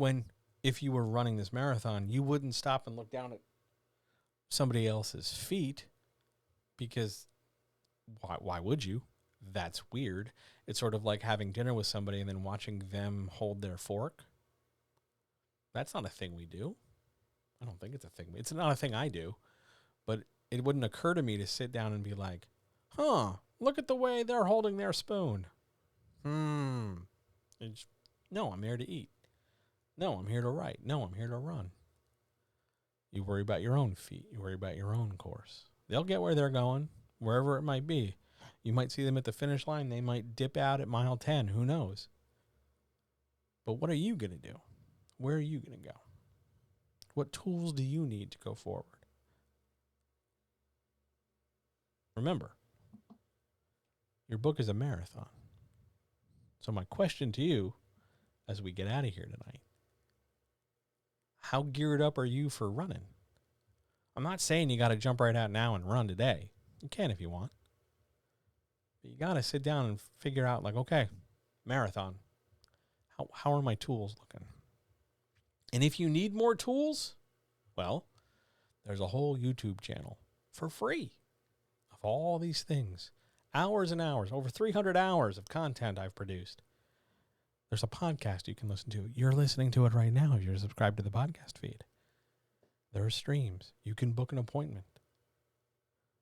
if you were running this marathon, you wouldn't stop and look down at somebody else's feet, because why would you? That's weird. It's sort of like having dinner with somebody and then watching them hold their fork. That's not a thing we do. I don't think it's a thing. It's not a thing I do, but it wouldn't occur to me to sit down and be like, look at the way they're holding their spoon. No, I'm there to eat. No, I'm here to write. No, I'm here to run. You worry about your own feet. You worry about your own course. They'll get where they're going, wherever it might be. You might see them at the finish line. They might dip out at mile 10. Who knows? But what are you going to do? Where are you going to go? What tools do you need to go forward? Remember, your book is a marathon. So my question to you as we get out of here tonight, how geared up are you for running? I'm not saying you got to jump right out now and run today. You can if you want. But you got to sit down and figure out, like, okay, marathon. How are my tools looking? And if you need more tools, well, there's a whole YouTube channel for free of all these things. Hours and hours, over 300 hours of content I've produced. There's a podcast you can listen to. You're listening to it right now if you're subscribed to the podcast feed. There are streams. You can book an appointment.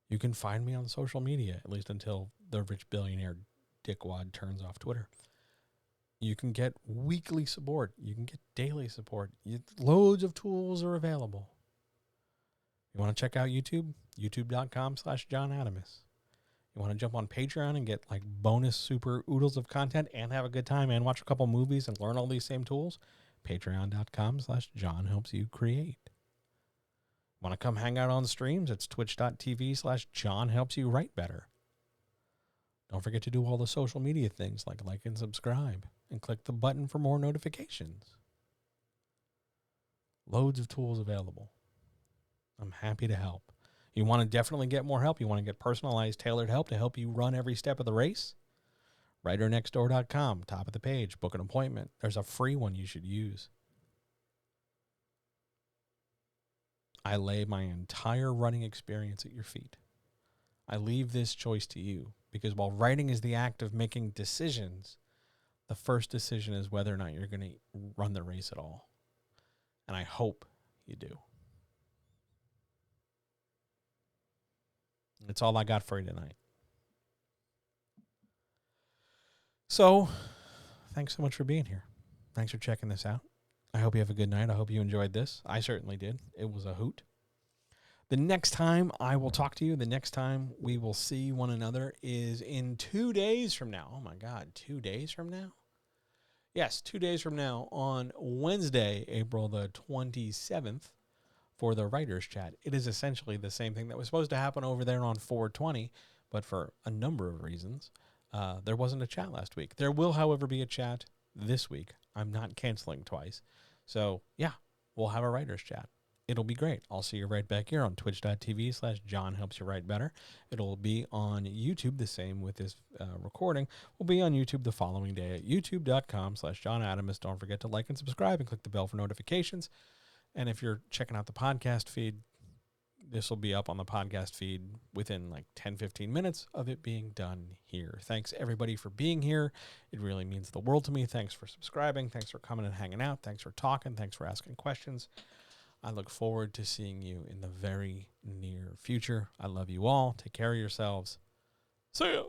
You can find me on social media, at least until the rich billionaire dickwad turns off Twitter. You can get weekly support. You can get daily support. Loads of tools are available. You want to check out YouTube? YouTube.com/JohnAdamus. You want to jump on Patreon and get like bonus super oodles of content and have a good time and watch a couple movies and learn all these same tools? Patreon.com/JohnHelpsYouCreate. Want to come hang out on streams? It's twitch.tv/JohnHelpsYouWriteBetter. Don't forget to do all the social media things like and subscribe and click the button for more notifications. Loads of tools available. I'm happy to help. You want to definitely get more help? You want to get personalized, tailored help to help you run every step of the race? WriterNextDoor.com, top of the page, book an appointment. There's a free one you should use. I lay my entire running experience at your feet. I leave this choice to you because while writing is the act of making decisions, the first decision is whether or not you're going to run the race at all. And I hope you do. That's all I got for you tonight. So, thanks so much for being here. Thanks for checking this out. I hope you have a good night. I hope you enjoyed this. I certainly did. It was a hoot. The next time I will talk to you, the next time we will see one another is in 2 days from now. Oh my God, 2 days from now? Yes, 2 days from now on Wednesday, April the 27th for the Writers Chat. It is essentially the same thing that was supposed to happen over there on 420, but for a number of reasons, there wasn't a chat last week. There will, however, be a chat this week. I'm not canceling twice. So, yeah, we'll have a Writers Chat. It'll be great. I'll see you right back here on twitch.tv/JohnHelpsYouWriteBetter. It'll be on YouTube, the same with this recording. We'll be on YouTube the following day at youtube.com/JohnAdamus. Don't forget to like and subscribe and click the bell for notifications. And if you're checking out the podcast feed, this will be up on the podcast feed within like 10-15 minutes of it being done here. Thanks, everybody, for being here. It really means the world to me. Thanks for subscribing. Thanks for coming and hanging out. Thanks for talking. Thanks for asking questions. I look forward to seeing you in the very near future. I love you all. Take care of yourselves. See ya.